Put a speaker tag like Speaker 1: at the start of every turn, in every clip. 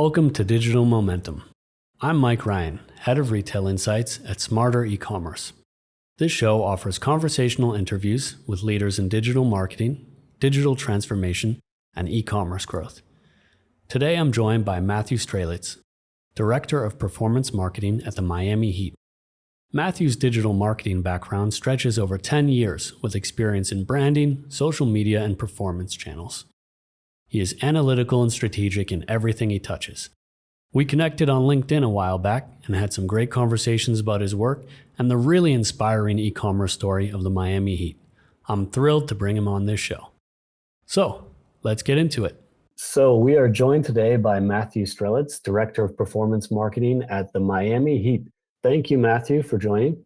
Speaker 1: Welcome to Digital Momentum. I'm Mike Ryan, Head of Retail Insights at Smarter Ecommerce. This show offers conversational interviews with leaders in digital marketing, digital transformation, and e-commerce growth. Today I'm joined by Matthew Strelitz, Director of Performance Marketing at the Miami Heat. Matthew's digital marketing background stretches over 10 years with experience in branding, social media, and performance channels. He is analytical and strategic in everything he touches. We connected on LinkedIn a while back and had some great conversations about his work and the really inspiring e-commerce story of the Miami Heat. I'm thrilled to bring him on this show. So, let's get into it. So, we are joined today by Matthew Strelitz, Director of Performance Marketing at the Miami Heat. Thank you, Matthew, for joining.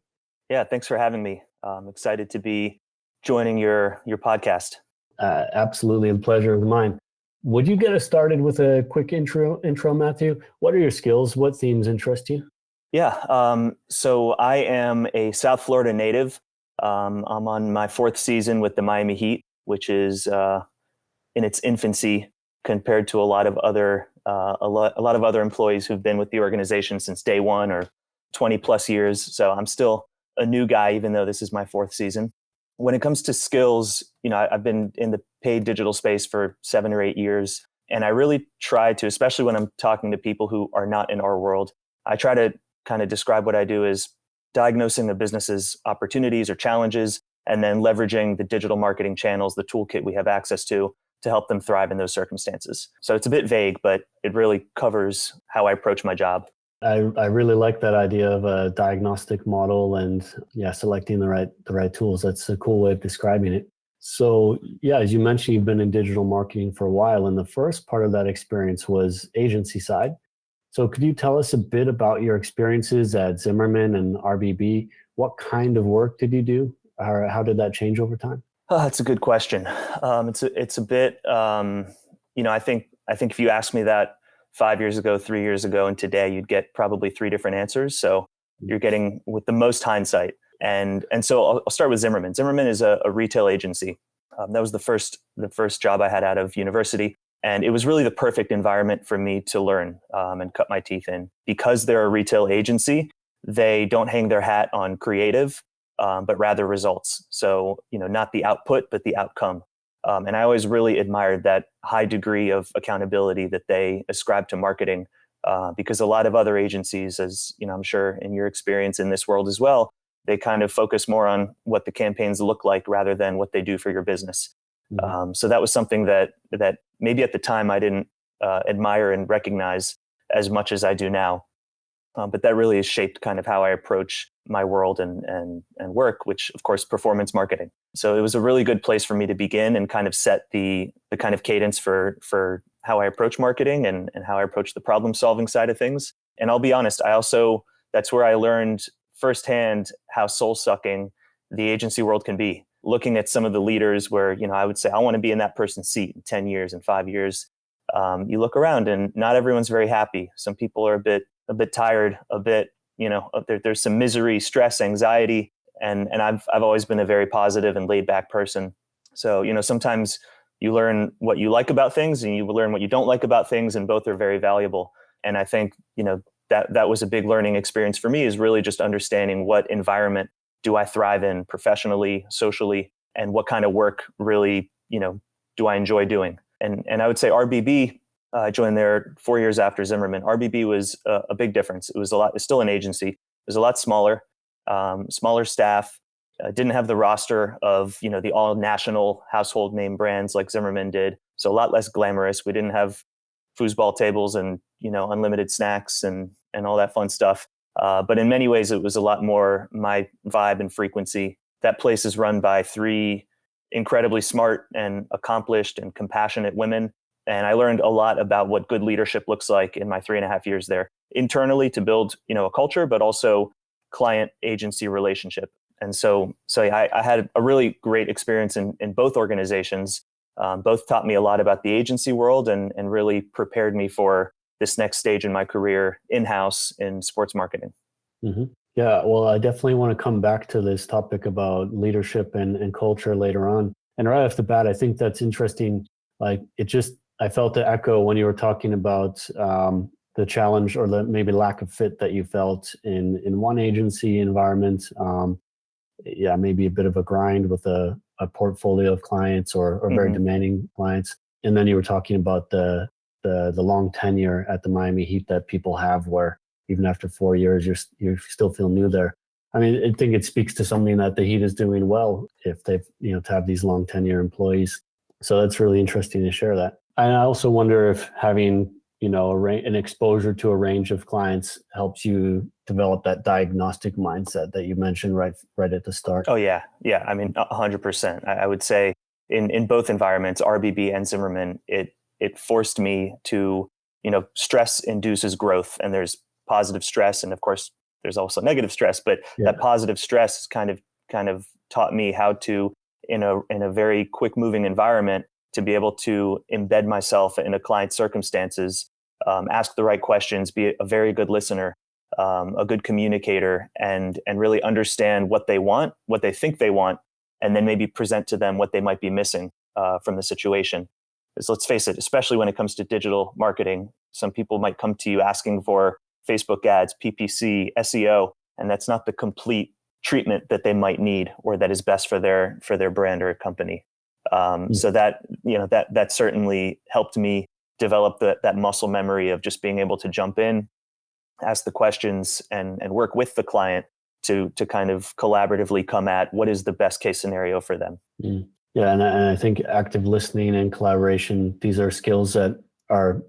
Speaker 2: Yeah, thanks for having me. I'm excited to be joining your podcast.
Speaker 1: Absolutely, the pleasure of mine. Would you get us started with a quick intro, Matthew? What are your skills? What themes interest you?
Speaker 2: Yeah, so I am a South Florida native. I'm on my fourth season with the Miami Heat, which is in its infancy compared to a lot of other employees who've been with the organization since day one or 20 plus years. So I'm still a new guy, even though this is my fourth season. When it comes to skills, I've been in the paid digital space for 7 or 8 years. And I really try to, especially when I'm talking to people who are not in our world, I try to kind of describe what I do as diagnosing a business's opportunities or challenges, and then leveraging the digital marketing channels, the toolkit we have access to help them thrive in those circumstances. So it's a bit vague, but it really covers how I approach my job.
Speaker 1: I really like that idea of a diagnostic model and selecting the right tools. That's a cool way of describing it. So as you mentioned, you've been in digital marketing for a while, and the first part of that experience was agency side. So could you tell us a bit about your experiences at Zimmerman and RBB? What kind of work did you do? Or how did that change over time?
Speaker 2: Oh, that's a good question. It's a bit, I think if you asked me that 5 years ago, 3 years ago, and today, you'd get probably 3 different answers. So you're getting with the most hindsight. And so I'll start with Zimmerman. Zimmerman is a retail agency. That was the first job I had out of university. And it was really the perfect environment for me to learn and cut my teeth in. Because they're a retail agency, they don't hang their hat on creative, but rather results. So, not the output, but the outcome. And I always really admired that high degree of accountability that they ascribe to marketing, because a lot of other agencies, as I'm sure in your experience in this world as well, they kind of focus more on what the campaigns look like rather than what they do for your business. Mm-hmm. So that was something that maybe at the time I didn't admire and recognize as much as I do now. But that really has shaped kind of how I approach my world and work, which of course, performance marketing. So it was a really good place for me to begin and kind of set the kind of cadence for how I approach marketing and how I approach the problem solving side of things. And I'll be honest, that's where I learned firsthand how soul sucking the agency world can be. Looking at some of the leaders where, I would say, I want to be in that person's seat in 10 years and 5 years. You look around and not everyone's very happy. Some people are a bit tired, there's some misery, stress, anxiety. And I've always been a very positive and laid back person. So, sometimes you learn what you like about things and you learn what you don't like about things, and both are very valuable. And I think, that was a big learning experience for me, is really just understanding what environment do I thrive in professionally, socially, and what kind of work really, do I enjoy doing? And I would say RBB, I joined there 4 years after Zimmerman. RBB was a big difference. It's still an agency. It was a lot smaller staff, didn't have the roster of, the all national household name brands like Zimmerman did. So a lot less glamorous. We didn't have foosball tables and, unlimited snacks and all that fun stuff. But in many ways, it was a lot more my vibe and frequency. That place is run by 3 incredibly smart and accomplished and compassionate women. And I learned a lot about what good leadership looks like in my 3.5 years there, internally to build, a culture, but also client agency relationship. And so I had a really great experience in both organizations. Both taught me a lot about the agency world and really prepared me for this next stage in my career in-house in sports marketing.
Speaker 1: Mm-hmm. Yeah, well, I definitely want to come back to this topic about leadership and culture later on. And right off the bat, I think that's interesting. Like, it just I felt the echo when you were talking about the challenge or the maybe lack of fit that you felt in one agency environment. Yeah, maybe a bit of a grind with a portfolio of clients or very
Speaker 2: Hmm.
Speaker 1: demanding clients. And then you were talking about the long tenure at the Miami Heat that people have, where even after 4 years, you still feel new there. I mean, I think it speaks to something that the Heat is doing well if they've, to have these long tenure employees. So that's really interesting to share that. And I also wonder if having, an exposure to a range of clients helps you develop that diagnostic mindset that you mentioned right at the start.
Speaker 2: Oh yeah, yeah. I mean, 100%. I would say in both environments, RBB and Zimmerman, it forced me to, stress induces growth, and there's positive stress, and of course there's also negative stress. But
Speaker 1: Yeah.
Speaker 2: that positive stress kind of taught me how to, in a very quick moving environment, to be able to embed myself in a client's circumstances, ask the right questions, be a very good listener, a good communicator, and really understand what they want, what they think they want, and then maybe present to them what they might be missing from the situation. Because let's face it, especially when it comes to digital marketing, some people might come to you asking for Facebook ads, PPC, SEO, and that's not the complete treatment that they might need or that is best for their brand or company. So that certainly helped me develop that muscle memory of just being able to jump in, ask the questions, and work with the client to kind of collaboratively come at what is the best case scenario for them.
Speaker 1: Mm. Yeah, and I think active listening and collaboration, these are skills that are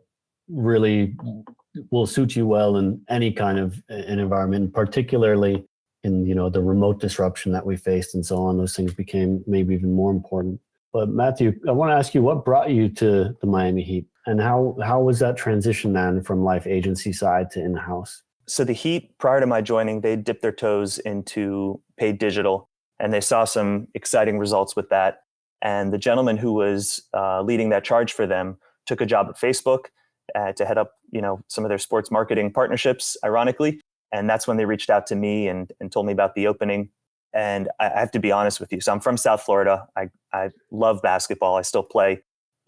Speaker 1: really will suit you well in any kind of an environment, particularly in the remote disruption that we faced and so on. Those things became maybe even more important. But Matthew, I want to ask you, what brought you to the Miami Heat, and how was that transition then from life agency side to in-house?
Speaker 2: So the Heat, prior to my joining, they dipped their toes into paid digital, and they saw some exciting results with that. And the gentleman who was leading that charge for them took a job at Facebook to head up, some of their sports marketing partnerships, ironically. And that's when they reached out to me and told me about the opening. And I have to be honest with you. So I'm from South Florida. I love basketball. I still play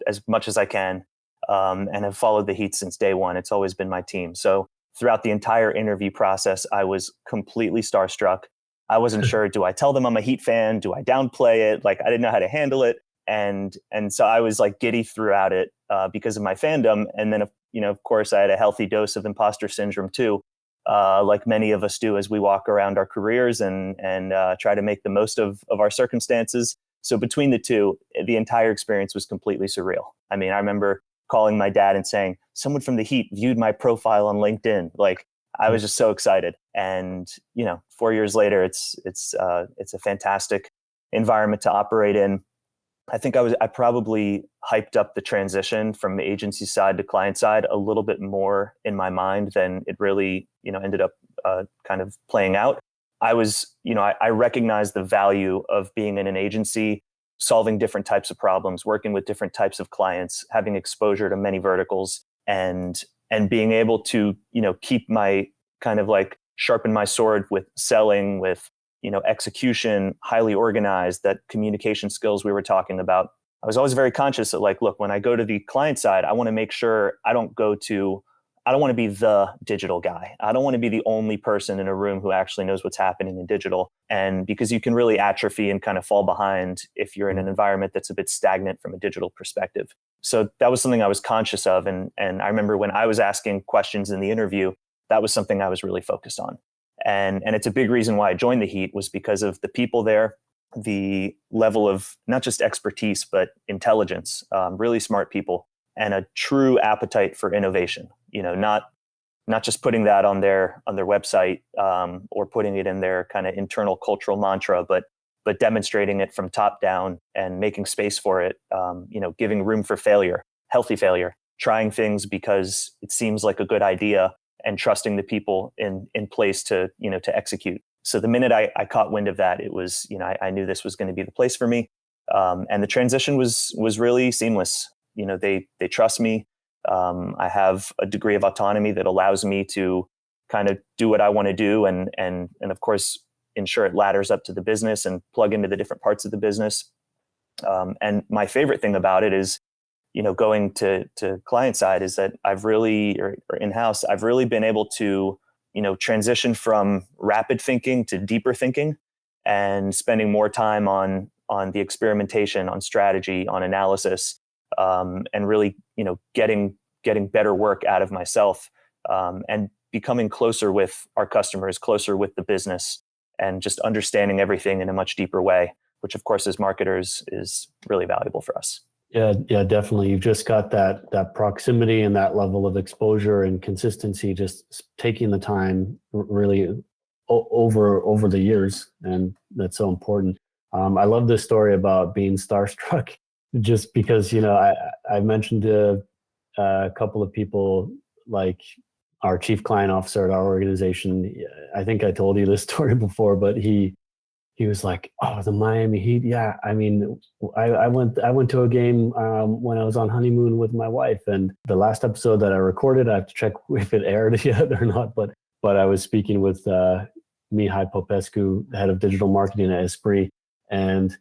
Speaker 2: as much as I can, and have followed the Heat since day one. It's always been my team. So throughout the entire interview process, I was completely starstruck. I wasn't sure, do I tell them I'm a Heat fan? Do I downplay it? Like, I didn't know how to handle it. And so I was like giddy throughout it because of my fandom. And then, of course, I had a healthy dose of imposter syndrome too, like many of us do as we walk around our careers and try to make the most of our circumstances. So between the two, the entire experience was completely surreal. I mean, I remember calling my dad and saying, someone from the Heat viewed my profile on LinkedIn. Like, I was just so excited. And, 4 years later, it's a fantastic environment to operate in. I think I probably hyped up the transition from the agency side to client side a little bit more in my mind than it really, ended up kind of playing out. I recognized the value of being in an agency, solving different types of problems, working with different types of clients, having exposure to many verticals, and being able to, keep my kind of like sharpen my sword with selling, with, execution, highly organized, that communication skills we were talking about. I was always very conscious of like, look, when I go to the client side, I want to make sure I don't want to be the digital guy. I don't want to be the only person in a room who actually knows what's happening in digital. And because you can really atrophy and kind of fall behind if you're in an environment that's a bit stagnant from a digital perspective. So that was something I was conscious of. And I remember when I was asking questions in the interview, that was something I was really focused on. And it's a big reason why I joined the Heat, was because of the people there, the level of not just expertise, but intelligence, really smart people, and a true appetite for innovation. Not just putting that on their website, or putting it in their kind of internal cultural mantra, but demonstrating it from top down and making space for it. Giving room for failure, healthy failure, trying things because it seems like a good idea, and trusting the people in place to execute. So the minute I caught wind of that, it was, I knew this was going to be the place for me. And the transition was really seamless. They trust me. I have a degree of autonomy that allows me to kind of do what I want to do, and of course ensure it ladders up to the business and plug into the different parts of the business. And my favorite thing about it is going to client side is that I've really, or in-house, I've really been able to, transition from rapid thinking to deeper thinking, and spending more time on the experimentation, on strategy, on analysis, and really, getting better work out of myself, and becoming closer with our customers, closer with the business, and just understanding everything in a much deeper way, which of course as marketers is really valuable for us.
Speaker 1: Yeah, definitely. You've just got that proximity and that level of exposure and consistency, just taking the time really over the years, and that's so important. I love this story about being starstruck, just because I mentioned to a couple of people, like our chief client officer at our organization. I think I told you this story before, but he was like, "Oh, the Miami Heat. Yeah, I mean, I went to a game when I was on honeymoon with my wife, and the last episode that I recorded, I have to check if it aired yet or not. But I was speaking with Mihai Popescu, head of digital marketing at Esprit, and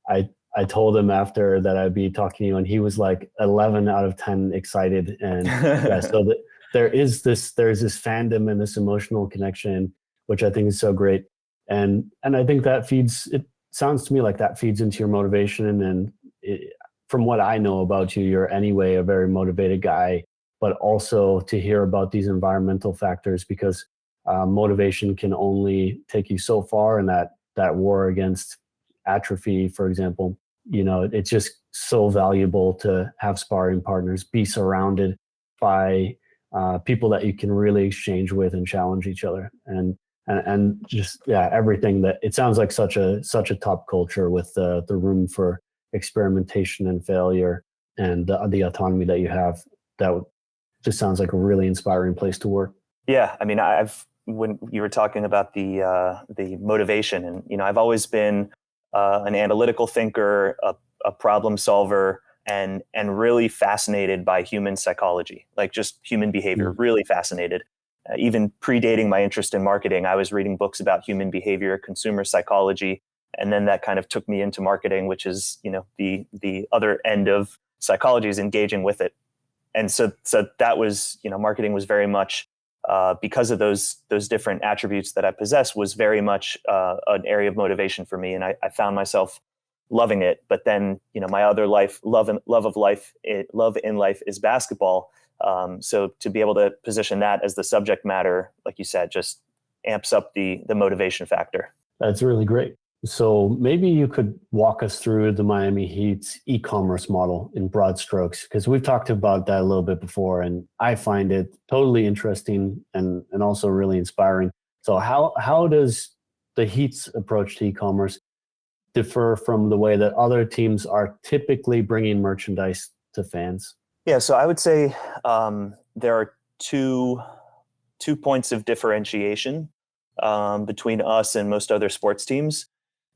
Speaker 1: I told him after that I'd be talking to you, and he was like 11 out of 10 excited, and yeah, so there's this fandom and this emotional connection, which I think is so great. And I think that it sounds to me like that feeds into your motivation. And from what I know about you, you're anyway a very motivated guy, but also to hear about these environmental factors, because motivation can only take you so far. And that war against atrophy, for example, it's just so valuable to have sparring partners, be surrounded by people that you can really exchange with and challenge each other. And just, yeah, everything that it sounds like such a top culture with the room for experimentation and failure, and the autonomy that you have. That just sounds like a really inspiring place to work.
Speaker 2: Yeah, I mean, when you were talking about the motivation, and I've always been an analytical thinker, a problem solver, and really fascinated by human psychology, like just human behavior. Really fascinated. Even predating my interest in marketing, I was reading books about human behavior, consumer psychology, and then that kind of took me into marketing, which is the other end of psychology, is engaging with it. And so that was, marketing was very much because of those different attributes that I possess, was very much an area of motivation for me, and I found myself loving it. But then my other love in life is basketball. So to be able to position that as the subject matter, like you said, just amps up the motivation factor.
Speaker 1: That's really great. So maybe you could walk us through the Miami Heat's e-commerce model in broad strokes, because we've talked about that a little bit before, and I find it totally interesting and also really inspiring. So how does the Heat's approach to e-commerce differ from the way that other teams are typically bringing merchandise to fans?
Speaker 2: Yeah, so I would say there are two points of differentiation between us and most other sports teams.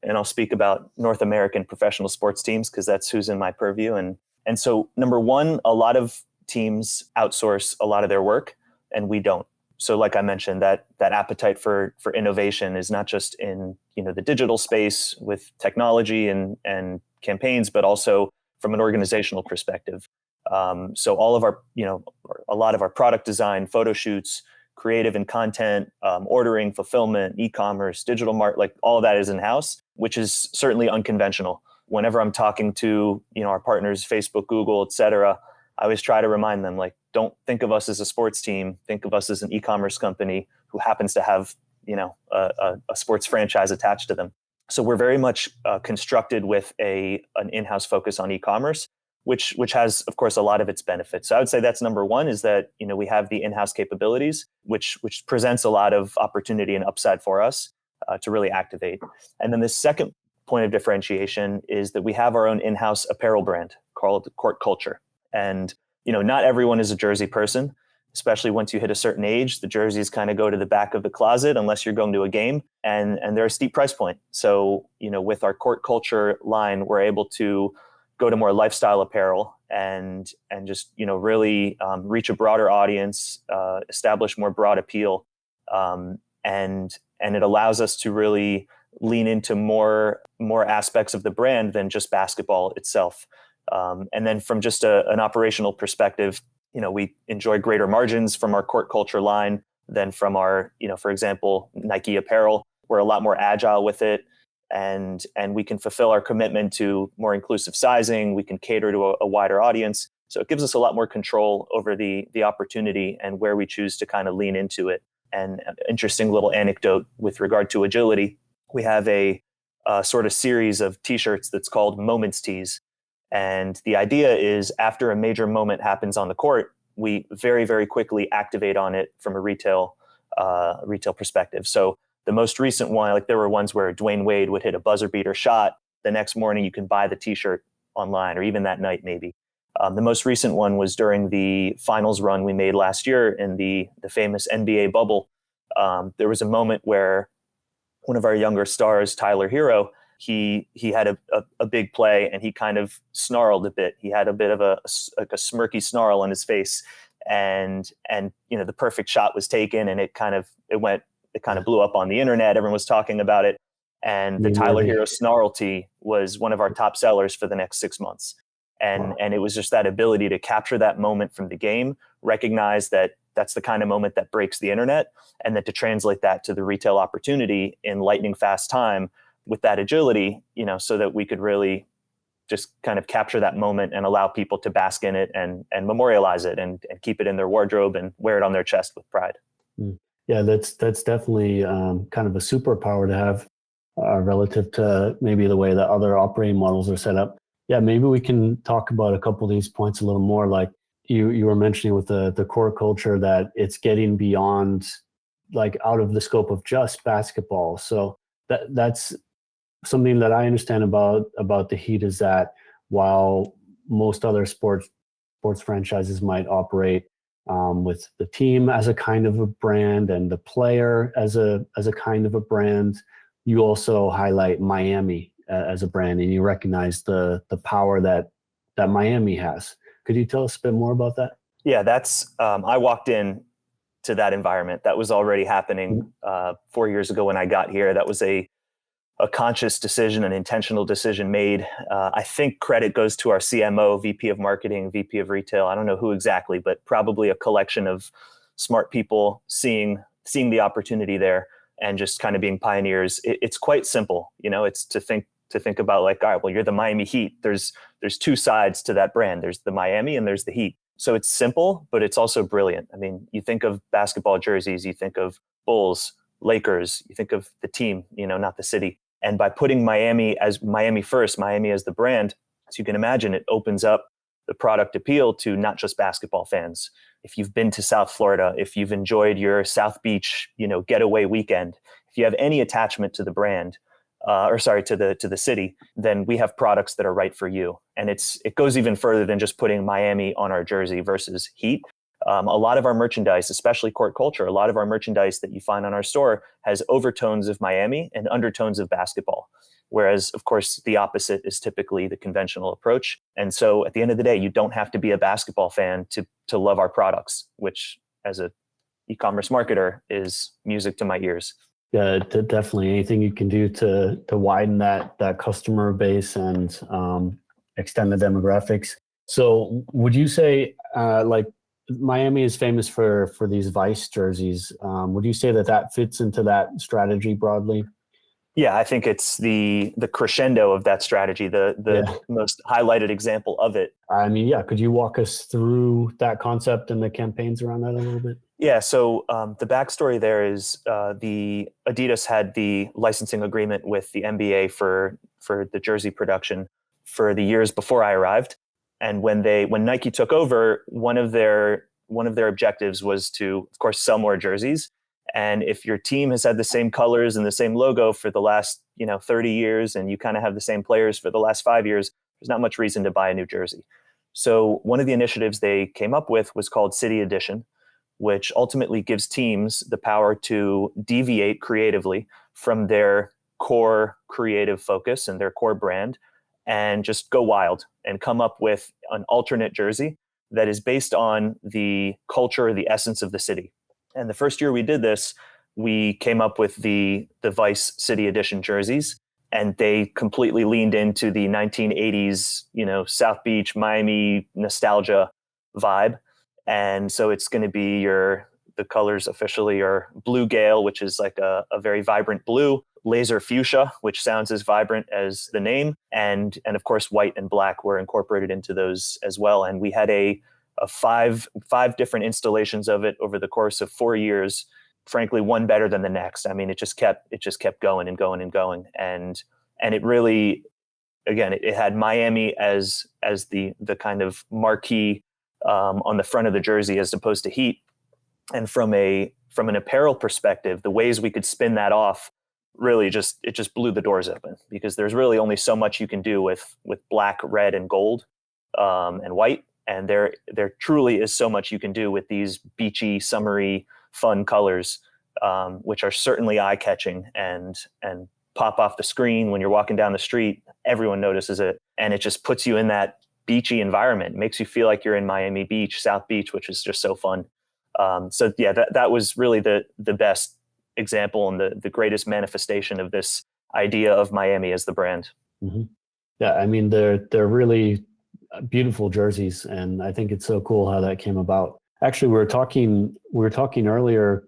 Speaker 2: And I'll speak about North American professional sports teams because that's who's in my purview. And so number one, a lot of teams outsource a lot of their work, and we don't. So like I mentioned, that appetite for innovation is not just in the digital space with technology and campaigns, but also from an organizational perspective. So all of our, a lot of our product design, photo shoots, creative and content, ordering, fulfillment, e-commerce, digital like all of that is in-house, which is certainly unconventional. Whenever I'm talking to, our partners, Facebook, Google, et cetera, I always try to remind them, like, don't think of us as a sports team. Think of us as an e-commerce company who happens to have, a sports franchise attached to them. So we're very much constructed with an in-house focus on e-commerce, which has, of course, a lot of its benefits. So I would say that's number one, is that we have the in-house capabilities, which presents a lot of opportunity and upside for us to really activate. And then the second point of differentiation is that we have our own in-house apparel brand called Court Culture. And not everyone is a jersey person, especially once you hit a certain age. The jerseys kind of go to the back of the closet unless you're going to a game, and they're a steep price point. So with our Court Culture line, we're able to go to more lifestyle apparel and just really reach a broader audience, establish more broad appeal, and it allows us to really lean into more aspects of the brand than just basketball itself. And then from just an operational perspective, we enjoy greater margins from our court culture line than from our, for example, Nike apparel. We're a lot more agile with it. And we can fulfill our commitment to more inclusive sizing. We can cater to a wider audience. So it gives us a lot more control over the opportunity and where we choose to kind of lean into it. And an interesting little anecdote with regard to agility, we have a sort of series of t-shirts that's called Moments Tees. And the idea is after a major moment happens on the court, we very, very quickly activate on it from a retail perspective. So the most recent one, like there were ones where Dwayne Wade would hit a buzzer beater shot. The next morning you can buy the t-shirt online, or even that night maybe. The most recent one was during the finals run we made last year in the famous NBA bubble. There was a moment where one of our younger stars, Tyler Hero, he had a big play and he kind of snarled a bit. He had a bit of a smirky snarl on his face, and the perfect shot was taken, and it kind of blew up on the internet. Everyone was talking about it. And the Tyler Hero Snarl tee was one of our top sellers for the next 6 months. And it was just that ability to capture that moment from the game, recognize that that's the kind of moment that breaks the internet, and then to translate that to the retail opportunity in lightning fast time with that agility, so that we could really just kind of capture that moment and allow people to bask in it and memorialize it and keep it in their wardrobe and wear it on their chest with pride.
Speaker 1: Yeah, that's definitely kind of a superpower to have relative to maybe the way that other operating models are set up. Yeah, maybe we can talk about a couple of these points a little more. Like you were mentioning with the core culture, that it's getting beyond, like, out of the scope of just basketball. So that's something that I understand about the Heat, is that while most other sports franchises might operate with the team as a kind of a brand and the player as a kind of a brand, you also highlight Miami as a brand, and you recognize the power that Miami has. Could you tell us a bit more about that?
Speaker 2: Yeah, that's I walked in to that environment. That was already happening 4 years ago when I got here. That was a conscious decision, an intentional decision made. I think credit goes to our CMO, VP of Marketing, VP of Retail. I don't know who exactly, but probably a collection of smart people seeing the opportunity there and just kind of being pioneers. It's quite simple, It's to think about, like, all right, well, you're the Miami Heat. There's two sides to that brand. There's the Miami and there's the Heat. So it's simple, but it's also brilliant. I mean, you think of basketball jerseys, you think of Bulls, Lakers, you think of the team, not the city. And by putting Miami as Miami first, Miami as the brand, as you can imagine, it opens up the product appeal to not just basketball fans. If you've been to South Florida, if you've enjoyed your South Beach, getaway weekend, if you have any attachment to the brand, to the city, then we have products that are right for you. And it goes even further than just putting Miami on our jersey versus Heat. A lot of our merchandise, especially court culture, a lot of our merchandise that you find on our store has overtones of Miami and undertones of basketball. Whereas, of course, the opposite is typically the conventional approach. And so at the end of the day, you don't have to be a basketball fan to love our products, which as an e-commerce marketer is music to my ears.
Speaker 1: Yeah, definitely. Anything you can do to widen that customer base and extend the demographics. So would you say, like, Miami is famous for these Vice jerseys. Would you say that fits into that strategy broadly?
Speaker 2: Yeah, I think it's the crescendo of that strategy, the most highlighted example of it.
Speaker 1: I mean, yeah, could you walk us through that concept and the campaigns around that a little bit?
Speaker 2: Yeah, so the backstory there is the Adidas had the licensing agreement with the NBA for the jersey production for the years before I arrived. And when Nike took over, one of their objectives was to, of course, sell more jerseys. And if your team has had the same colors and the same logo for the last 30 years, and you kind of have the same players for the last 5 years, there's not much reason to buy a new jersey. So one of the initiatives they came up with was called City Edition, which ultimately gives teams the power to deviate creatively from their core creative focus and their core brand and just go wild and come up with an alternate jersey that is based on the culture, the essence of the city. And the first year we did this, we came up with the Vice City Edition jerseys. and they completely leaned into the 1980s, South Beach, Miami nostalgia vibe. And so it's going to be the colors officially are blue gale, which is like a very vibrant blue, laser fuchsia, which sounds as vibrant as the name, and of course white and black were incorporated into those as well. And we had a five different installations of it over the course of 4 years. Frankly, one better than the next. I mean, it just kept going and going and going, and it really, again, it had Miami as the kind of marquee on the front of the jersey as opposed to Heat. And from an apparel perspective, the ways we could spin that off really just blew the doors open, because there's really only so much you can do with black, red, and gold and white. And there truly is so much you can do with these beachy, summery, fun colors, which are certainly eye-catching and pop off the screen when you're walking down the street. Everyone notices it, and it just puts you in that beachy environment. It makes you feel like you're in Miami Beach, South Beach, which is just so fun. So yeah, that was really the best example and the greatest manifestation of this idea of Miami as the brand.
Speaker 1: Mm-hmm. Yeah, I mean, they're really beautiful jerseys, and I think it's so cool how that came about. Actually, we were talking earlier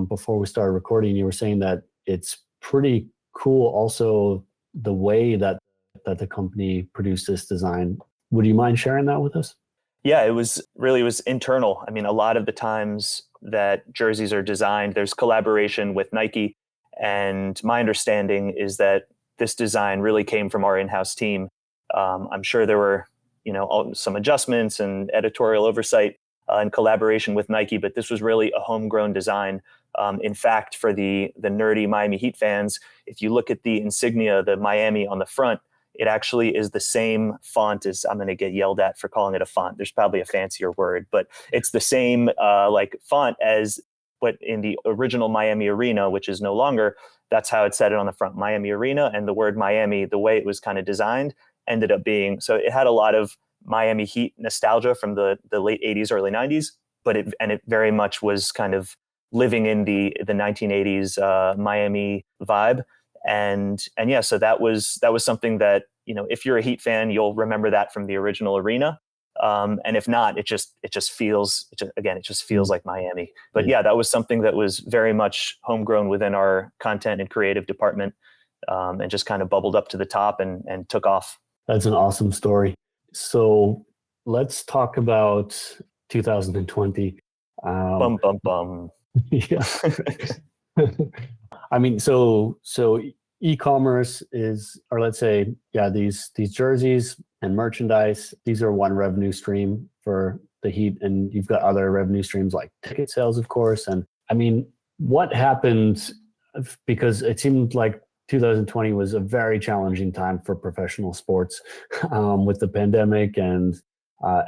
Speaker 1: before we started recording. You were saying that it's pretty cool also the way that the company produced this design. Would you mind sharing that with us?
Speaker 2: Yeah, it was internal. I mean, a lot of the times that jerseys are designed, there's collaboration with Nike. And my understanding is that this design really came from our in-house team. I'm sure there were, some adjustments and editorial oversight in collaboration with Nike, but this was really a homegrown design. In fact, for the nerdy Miami Heat fans, if you look at the insignia, the Miami on the front, it actually is the same font as, I'm going to get yelled at for calling it a font. There's probably a fancier word, but it's the same font as what in the original Miami Arena, which is no longer. That's how it said it on the front, Miami Arena. And the word Miami, the way it was kind of designed, ended up being, so it had a lot of Miami Heat nostalgia from the late 80s, early 90s, but it very much was kind of living in the 1980s Miami vibe. And yeah, so that was something that, if you're a Heat fan, you'll remember that from the original arena. And if not, it just feels like Miami. But yeah, that was something that was very much homegrown within our content and creative department, and just kind of bubbled up to the top and took off.
Speaker 1: That's an awesome story. So let's talk about 2020.
Speaker 2: Bum, bum, bum.
Speaker 1: Yeah. I mean, so e-commerce is, or let's say, yeah, these jerseys and merchandise, these are one revenue stream for the Heat, and you've got other revenue streams like ticket sales, of course. And I mean, what happened, because it seemed like 2020 was a very challenging time for professional sports with the pandemic and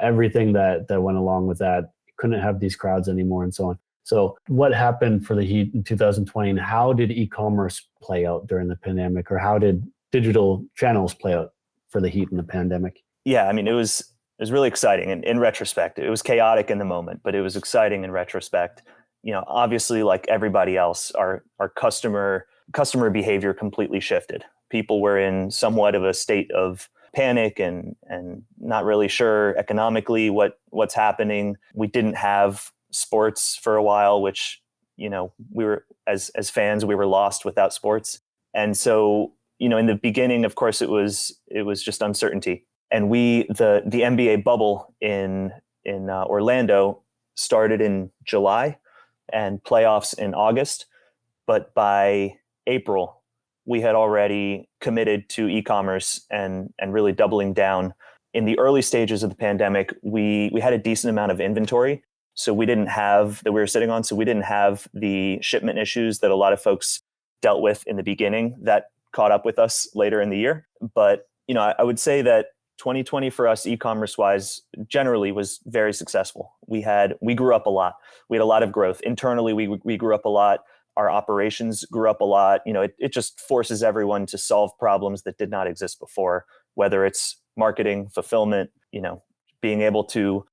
Speaker 1: everything that went along with that. Couldn't have these crowds anymore and so on. So what happened for the Heat in 2020, and how did e-commerce play out during the pandemic, or how did digital channels play out for the Heat in the pandemic?
Speaker 2: Yeah, I mean, it was really exciting. And in retrospect, it was chaotic in the moment, but it was exciting in retrospect. Obviously, like everybody else, our customer behavior completely shifted. People were in somewhat of a state of panic and not really sure economically what's happening. We didn't have sports for a while, which, we were, as fans, we were lost without sports. And so, in the beginning, of course, it was just uncertainty. And the NBA bubble in Orlando started in July and playoffs in August. But by April, we had already committed to e-commerce and really doubling down. In the early stages of the pandemic, we had a decent amount of inventory. So we didn't have that we were sitting on. So we didn't have the shipment issues that a lot of folks dealt with in the beginning that caught up with us later in the year. But, I would say that 2020 for us, e-commerce wise, generally was very successful. We grew up a lot. We had a lot of growth. Internally, we grew up a lot. Our operations grew up a lot. It just forces everyone to solve problems that did not exist before, whether it's marketing, fulfillment, being able to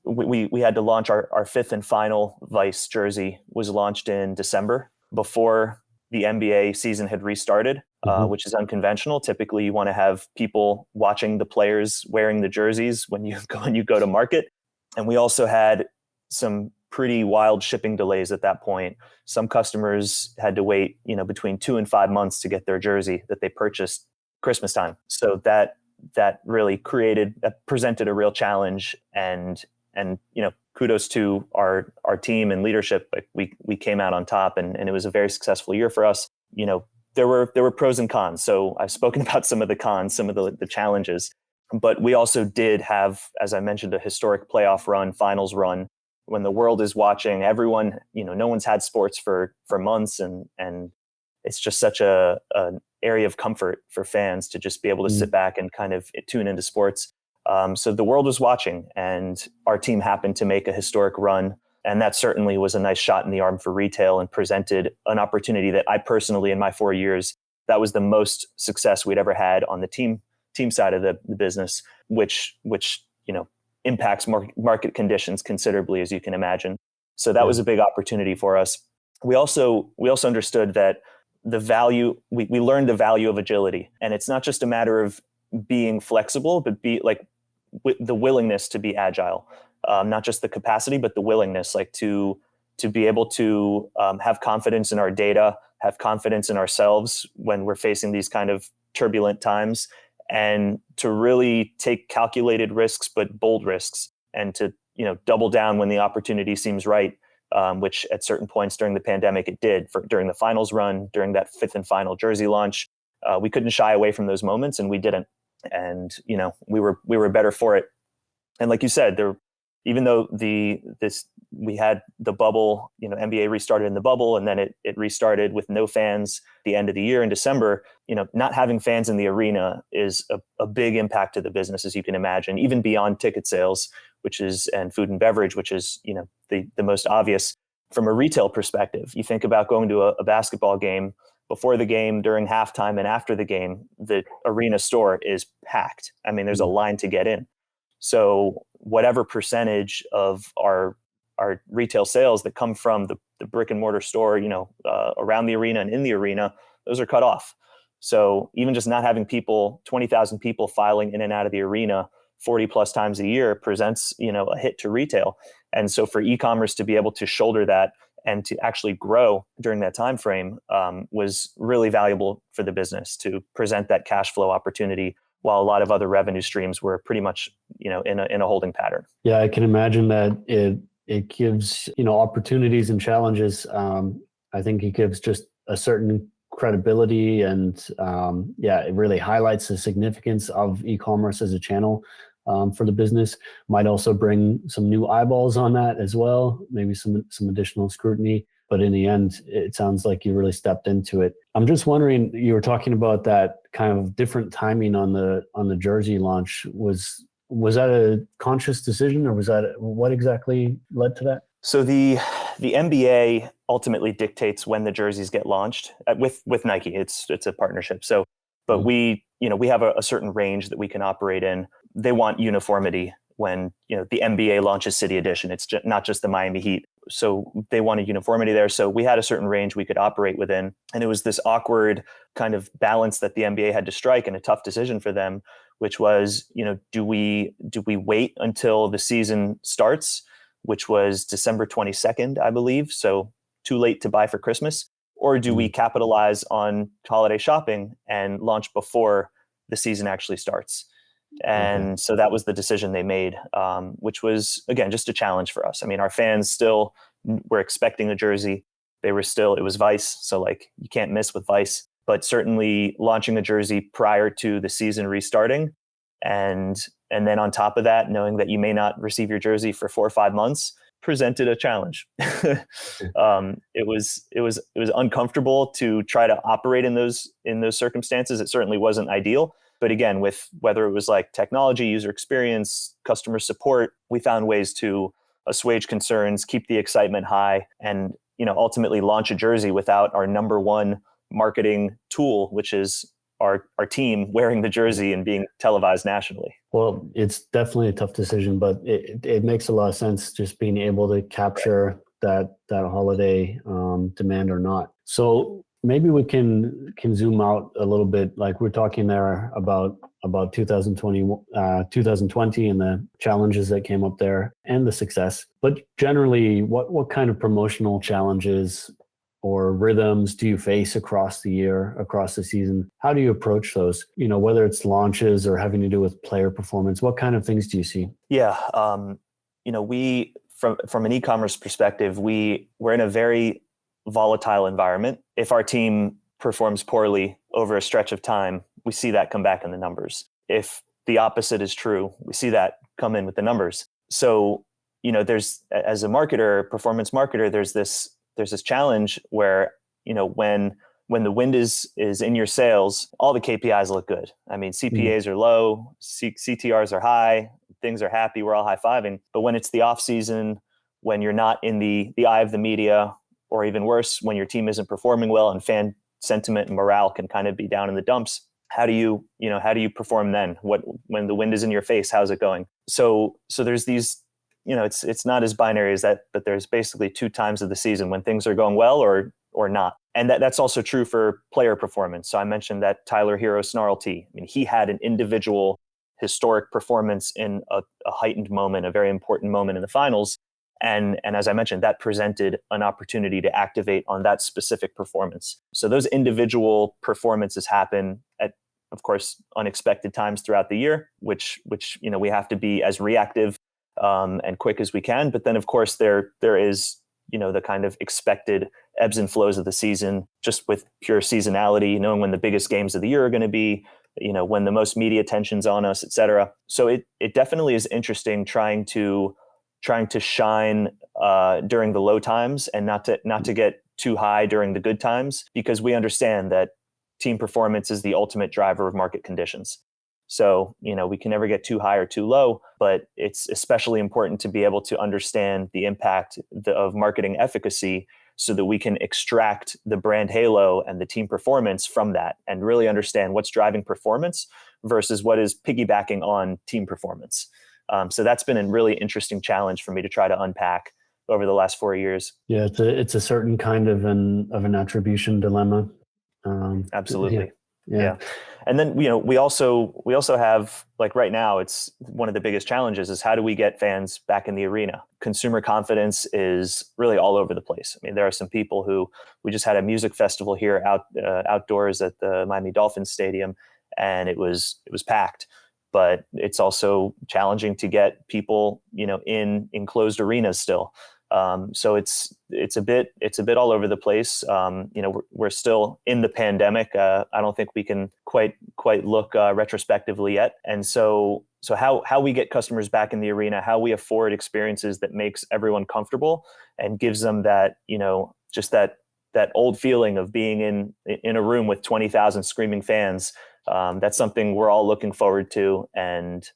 Speaker 2: we had to launch our fifth and final Vice jersey was launched in December before the NBA season had restarted. which is unconventional. Typically, you want to have people watching the players wearing the jerseys when you go to market. And we also had some pretty wild shipping delays at that point. Some customers had to wait, between 2 and 5 months to get their jersey that they purchased Christmas time. So that really presented a real challenge. And kudos to our team and leadership. Like we came out on top, and it was a very successful year for us. There were pros and cons. So I've spoken about some of the cons, some of the challenges, but we also did have, as I mentioned, a historic playoff run, finals run. When the world is watching, everyone, no one's had sports for months, and it's just such an area of comfort for fans to just be able to sit back and kind of tune into sports. So the world was watching, and our team happened to make a historic run. And that certainly was a nice shot in the arm for retail and presented an opportunity that I personally, in my 4 years, that was the most success we'd ever had on the team side of the business, which impacts market conditions considerably, as you can imagine. So that was a big opportunity for us. We also understood that we learned the value of agility, and it's not just a matter of being flexible, but the willingness to be agile. Not just the capacity, but the willingness, to be able to have confidence in our data, have confidence in ourselves when we're facing these kind of turbulent times, and to really take calculated risks, but bold risks, and to double down when the opportunity seems right, which at certain points during the pandemic it did. During the finals run, during that 5th and final jersey launch, we couldn't shy away from those moments, and we didn't. And we were better for it. And like you said, even though we had the bubble, NBA restarted in the bubble, and then it restarted with no fans at the end of the year in December. Not having fans in the arena is a big impact to the business, as you can imagine, even beyond ticket sales, and food and beverage, which is the most obvious. From a retail perspective, you think about going to a basketball game. Before the game, during halftime, and after the game, the arena store is packed. I mean, there's a line to get in. So whatever percentage of our retail sales that come from the brick and mortar store, around the arena and in the arena, those are cut off. So even just not having 20,000 people filing in and out of the arena 40 plus times a year presents, a hit to retail. And so for e-commerce to be able to shoulder that and to actually grow during that time frame was really valuable for the business to present that cash flow opportunity, while a lot of other revenue streams were pretty much in a holding pattern. Yeah,
Speaker 1: I can imagine that it gives opportunities and challenges. I think it gives just a certain credibility, and it really highlights the significance of e-commerce as a channel for the business. Might also bring some new eyeballs on that as well, maybe some additional scrutiny. But in the end, it sounds like you really stepped into it. I'm just wondering, you were talking about that kind of different timing on the jersey launch. Was that a conscious decision, or what exactly led to that?
Speaker 2: So the NBA ultimately dictates when the jerseys get launched with Nike. It's a partnership. So, but we have a certain range that we can operate in. They want uniformity when the NBA launches City Edition. It's not just the Miami Heat. So they wanted uniformity there. So we had a certain range we could operate within, and it was this awkward kind of balance that the NBA had to strike, and a tough decision for them, which was do we wait until the season starts, which was December 22nd, I believe. So too late to buy for Christmas, or do we capitalize on holiday shopping and launch before the season actually starts? And so that was the decision they made, which was, again, just a challenge for us. I mean, our fans still were expecting a jersey. It was Vice. So you can't miss with Vice, but certainly launching a jersey prior to the season restarting. And then on top of that, knowing that you may not receive your jersey for 4 or 5 months presented a challenge. It was uncomfortable to try to operate in those circumstances. It certainly wasn't ideal. But again, with whether it was technology, user experience, customer support, we found ways to assuage concerns, keep the excitement high, and ultimately launch a jersey without our number one marketing tool, which is our team wearing the jersey and being televised nationally.
Speaker 1: Well, it's definitely a tough decision, but it makes a lot of sense, just being able to capture that holiday demand or not. So maybe we can zoom out a little bit. Like we're talking there about 2020, 2020 and the challenges that came up there and the success. But generally, what kind of promotional challenges or rhythms do you face across the year, across the season? How do you approach those? Whether it's launches or having to do with player performance, what kind of things do you see?
Speaker 2: Yeah, we from an e-commerce perspective, we're in a very volatile environment. If our team performs poorly over a stretch of time, we see that come back in the numbers. If the opposite is true, we see that come in with the numbers. So, there's, as a marketer, performance marketer, there's this challenge where, when the wind is in your sails, all the KPIs look good. I mean, CPAs are low, CTRs are high, things are happy, we're all high-fiving. But when it's the off season, when you're not in the eye of the media, or even worse, when your team isn't performing well and fan sentiment and morale can kind of be down in the dumps, how do you perform then? When the wind is in your face, how's it going? So there's these, it's not as binary as that, but there's basically two times of the season when things are going well or not. And that's also true for player performance. So I mentioned that Tyler Hero Snarl T. I mean, he had an individual historic performance in a heightened moment, a very important moment in the finals. And as I mentioned, that presented an opportunity to activate on that specific performance. So those individual performances happen at, of course, unexpected times throughout the year, which we have to be as reactive and quick as we can. But then, of course, there is the kind of expected ebbs and flows of the season, just with pure seasonality, knowing when the biggest games of the year are going to be, when the most media attention's on us, et cetera. So it definitely is interesting trying to shine during the low times and not to get too high during the good times, because we understand that team performance is the ultimate driver of market conditions. So, we can never get too high or too low, but it's especially important to be able to understand the impact of marketing efficacy so that we can extract the brand halo and the team performance from that and really understand what's driving performance versus what is piggybacking on team performance. So that's been a really interesting challenge for me to try to unpack over the last 4 years.
Speaker 1: Yeah, it's a certain kind of an attribution dilemma.
Speaker 2: Absolutely.
Speaker 1: Yeah.
Speaker 2: And then, we also have, like right now, it's one of the biggest challenges is how do we get fans back in the arena? Consumer confidence is really all over the place. I mean, there are some people who, we just had a music festival here outdoors at the Miami Dolphins Stadium, and it was packed. But it's also challenging to get people, in enclosed arenas still. So it's a bit all over the place. We're still in the pandemic. I don't think we can quite look retrospectively yet. And so how we get customers back in the arena, how we afford experiences that makes everyone comfortable and gives them that, just that old feeling of being in a room with 20,000 screaming fans. That's something we're all looking forward to, and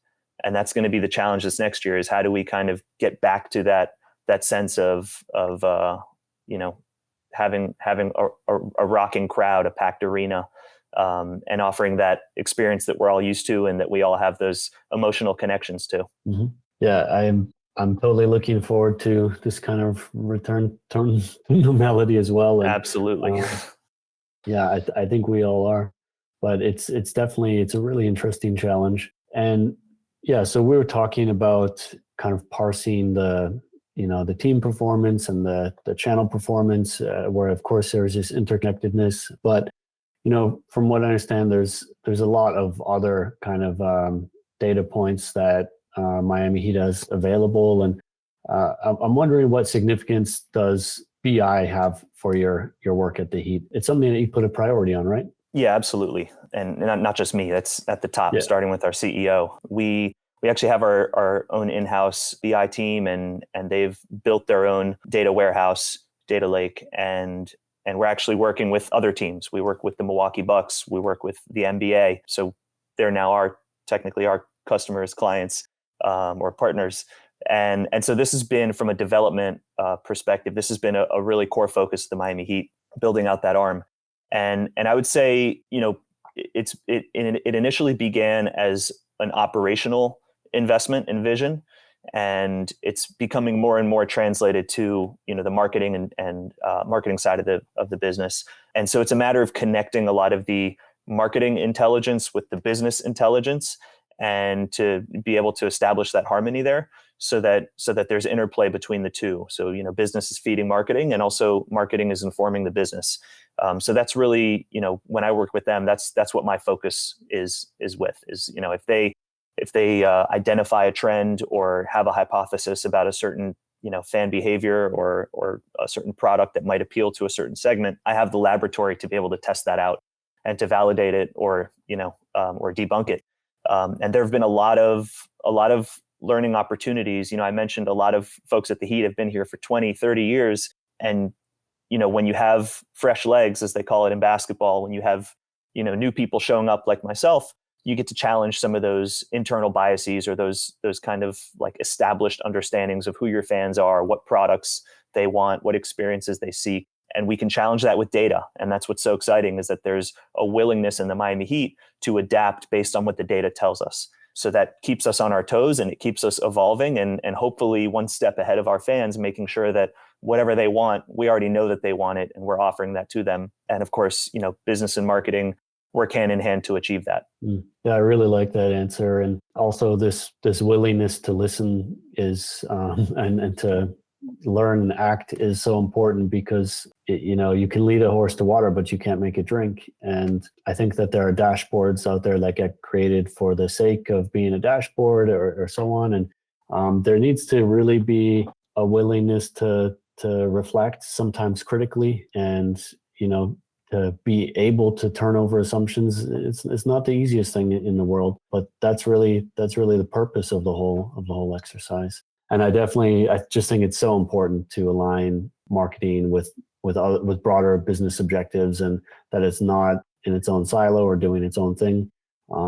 Speaker 2: that's going to be the challenge this next year. Is how do we kind of get back to that sense of having a rocking crowd, a packed arena, and offering that experience that we're all used to and that we all have those emotional connections to.
Speaker 1: Mm-hmm. Yeah, I'm totally looking forward to this kind of return to normality as well. And,
Speaker 2: absolutely.
Speaker 1: Yeah, I think we all are. But it's definitely a really interesting challenge. And yeah, so we were talking about kind of parsing the team performance and the channel performance, where of course there's this interconnectedness. But from what I understand, there's a lot of other kind of data points that Miami Heat has available, and I'm wondering what significance does BI have for your work at the Heat? It's something that you put a priority on, right?
Speaker 2: Yeah, absolutely. And not just me, that's at the top, starting with our CEO. We actually have our own in-house BI team, and they've built their own data warehouse, data lake, and we're actually working with other teams. We work with the Milwaukee Bucks, we work with the NBA. So they're now technically our customers, clients, or partners. And so this has been, from a development perspective, this has been a really core focus of the Miami Heat, building out that arm. And I would say, it initially began as an operational investment and vision. and it's becoming more and more translated to the marketing and marketing side of the business. And so it's a matter of connecting a lot of the marketing intelligence with the business intelligence, and to be able to establish that harmony there, so that there's interplay between the two. So business is feeding marketing, and also marketing is informing the business. So that's really, when I work with them, that's what my focus is if they identify a trend or have a hypothesis about a certain fan behavior or a certain product that might appeal to a certain segment, I have the laboratory to be able to test that out and to validate it or debunk it. And there have been a lot of learning opportunities. I mentioned a lot of folks at the Heat have been here for 20, 30 years. And, when you have fresh legs, as they call it in basketball, when you have, new people showing up like myself, you get to challenge some of those internal biases or those kind of like established understandings of who your fans are, what products they want, what experiences they seek. And we can challenge that with data. And that's what's so exciting, is that there's a willingness in the Miami Heat to adapt based on what the data tells us. So that keeps us on our toes, and it keeps us evolving and hopefully one step ahead of our fans, making sure that whatever they want, we already know that they want it, and we're offering that to them. And of course, business and marketing work hand in hand to achieve that.
Speaker 1: Yeah, I really like that answer. And also this willingness to listen is and to learn and act is so important, because you can lead a horse to water, but you can't make it drink. And I think that there are dashboards out there that get created for the sake of being a dashboard or so on. And there needs to really be a willingness to reflect, sometimes critically, and to be able to turn over assumptions. It's not the easiest thing in the world, but that's really the purpose of the whole exercise. And I just think it's so important to align marketing with broader business objectives, and that it's not in its own silo or doing its own thing,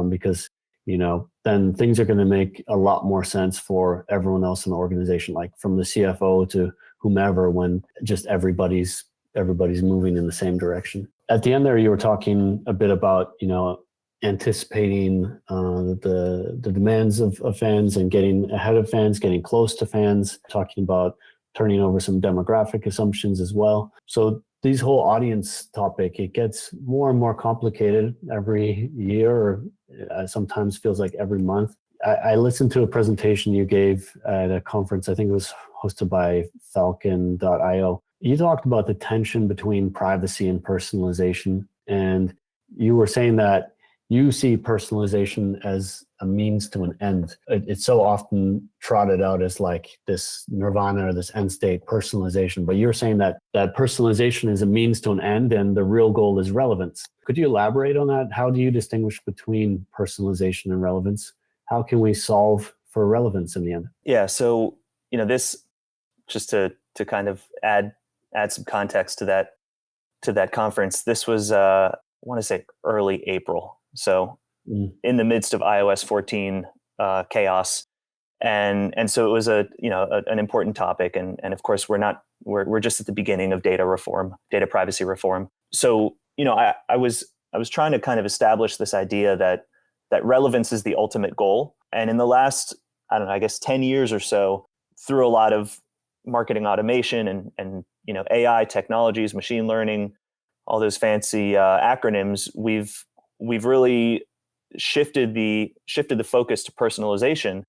Speaker 1: because then things are going to make a lot more sense for everyone else in the organization, like from the CFO to whomever, when just everybody's moving in the same direction. At the end there, you were talking a bit about anticipating the demands of fans and getting ahead of fans, getting close to fans, talking about turning over some demographic assumptions as well. So these whole audience topic, it gets more and more complicated every year, or sometimes feels like every month. I listened to a presentation you gave at a conference, I think it was hosted by Falcon.io. You talked about the tension between privacy and personalization, and you were saying that you see personalization as a means to an end. It's so often trotted out as like this nirvana or this end state, personalization. But you're saying that personalization is a means to an end, and the real goal is relevance. Could you elaborate on that? How do you distinguish between personalization and relevance? How can we solve for relevance in the end?
Speaker 2: Yeah. So, this, just to kind of add some context to that conference, this was, I want to say early April. So in the midst of iOS 14 chaos. And so it was an important topic. And of course we're just at the beginning of data privacy reform. So, I was trying to kind of establish this idea that relevance is the ultimate goal. And in the last, I don't know, I guess 10 years or so, through a lot of marketing automation and AI technologies, machine learning, all those fancy acronyms, we've really shifted the focus to personalization,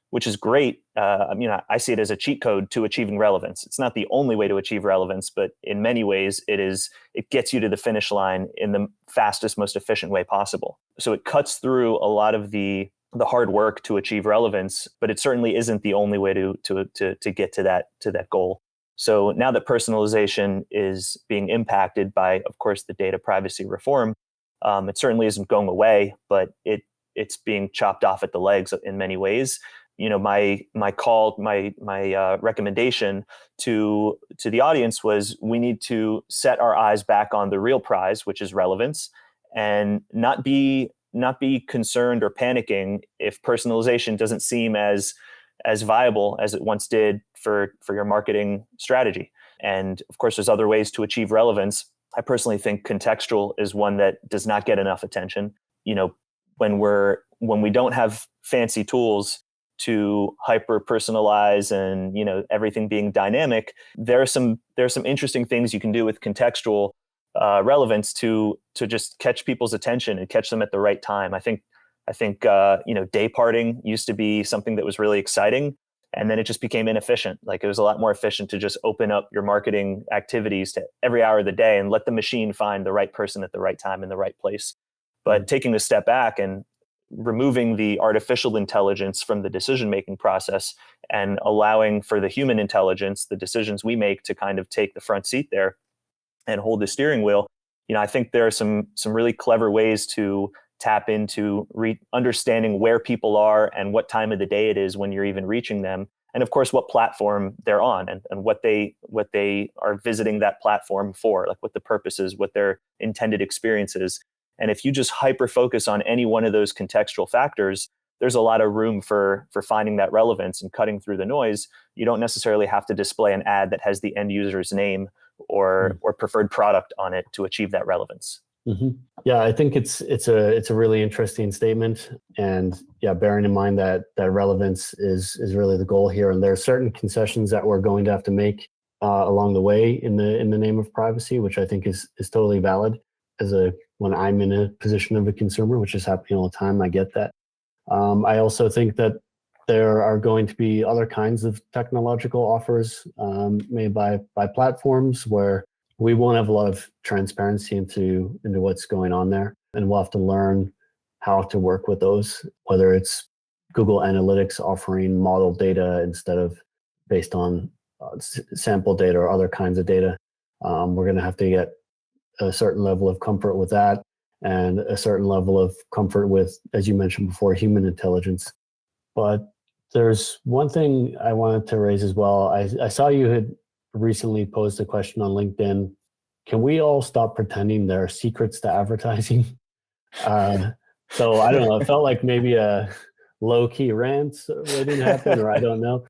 Speaker 2: which is great. I see it as a cheat code to achieving relevance. It's not the only way to achieve relevance, but in many ways it gets you to the finish line in the fastest, most efficient way possible. So it cuts through a lot of the hard work to achieve relevance, but it certainly isn't the only way to get to that goal. So now that personalization is being impacted by, of course, the data privacy reform, it certainly isn't going away, but it's being chopped off at the legs in many ways. My recommendation to the audience was, we need to set our eyes back on the real prize, which is relevance, and not be concerned or panicking if personalization doesn't seem as viable as it once did for your marketing strategy. And of course, there's other ways to achieve relevance. I personally think contextual is one that does not get enough attention. When we don't have fancy tools to hyper personalize and, everything being dynamic, there are some interesting things you can do with contextual relevance to just catch people's attention and catch them at the right time. I think day parting used to be something that was really exciting, and then it just became inefficient. Like, it was a lot more efficient to just open up your marketing activities to every hour of the day and let the machine find the right person at the right time in the right place. But taking a step back and removing the artificial intelligence from the decision-making process and allowing for the human intelligence, the decisions we make, to kind of take the front seat there and hold the steering wheel. I think there are some really clever ways to tap into understanding where people are and what time of the day it is when you're even reaching them. And of course, what platform they're on and what they are visiting that platform for, like what the purpose is, what their intended experience is. And if you just hyper focus on any one of those contextual factors, there's a lot of room for finding that relevance and cutting through the noise. You don't necessarily have to display an ad that has the end user's name or preferred product on it to achieve that relevance.
Speaker 1: Mm-hmm. Yeah, I think it's a really interesting statement, and bearing in mind that relevance is really the goal here, and there are certain concessions that we're going to have to make along the way in the name of privacy, which I think is totally valid. When I'm in a position of a consumer, which is happening all the time, I get that. I also think that there are going to be other kinds of technological offers made by platforms where we won't have a lot of transparency into what's going on there. And we'll have to learn how to work with those, whether it's Google Analytics offering model data instead of based on sample data or other kinds of data. We're going to have to get a certain level of comfort with that and a certain level of comfort with, as you mentioned before, human intelligence. But there's one thing I wanted to raise as well. I saw you had recently posed a question on LinkedIn. Can we all stop pretending there are secrets to advertising? So I don't know. It felt like maybe a low-key rant waiting to happen, or I don't know.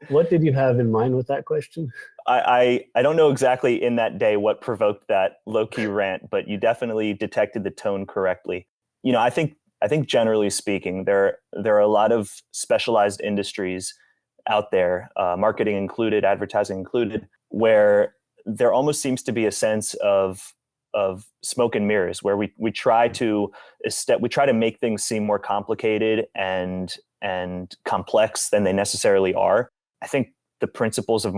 Speaker 1: What did you have in mind with that question?
Speaker 2: I don't know exactly in that day what provoked that low-key rant, but you definitely detected the tone correctly. I think generally speaking, there are a lot of specialized industries out there, marketing included, advertising included, where there almost seems to be a sense of smoke and mirrors, where we try to make things seem more complicated and complex than they necessarily are. I think the principles of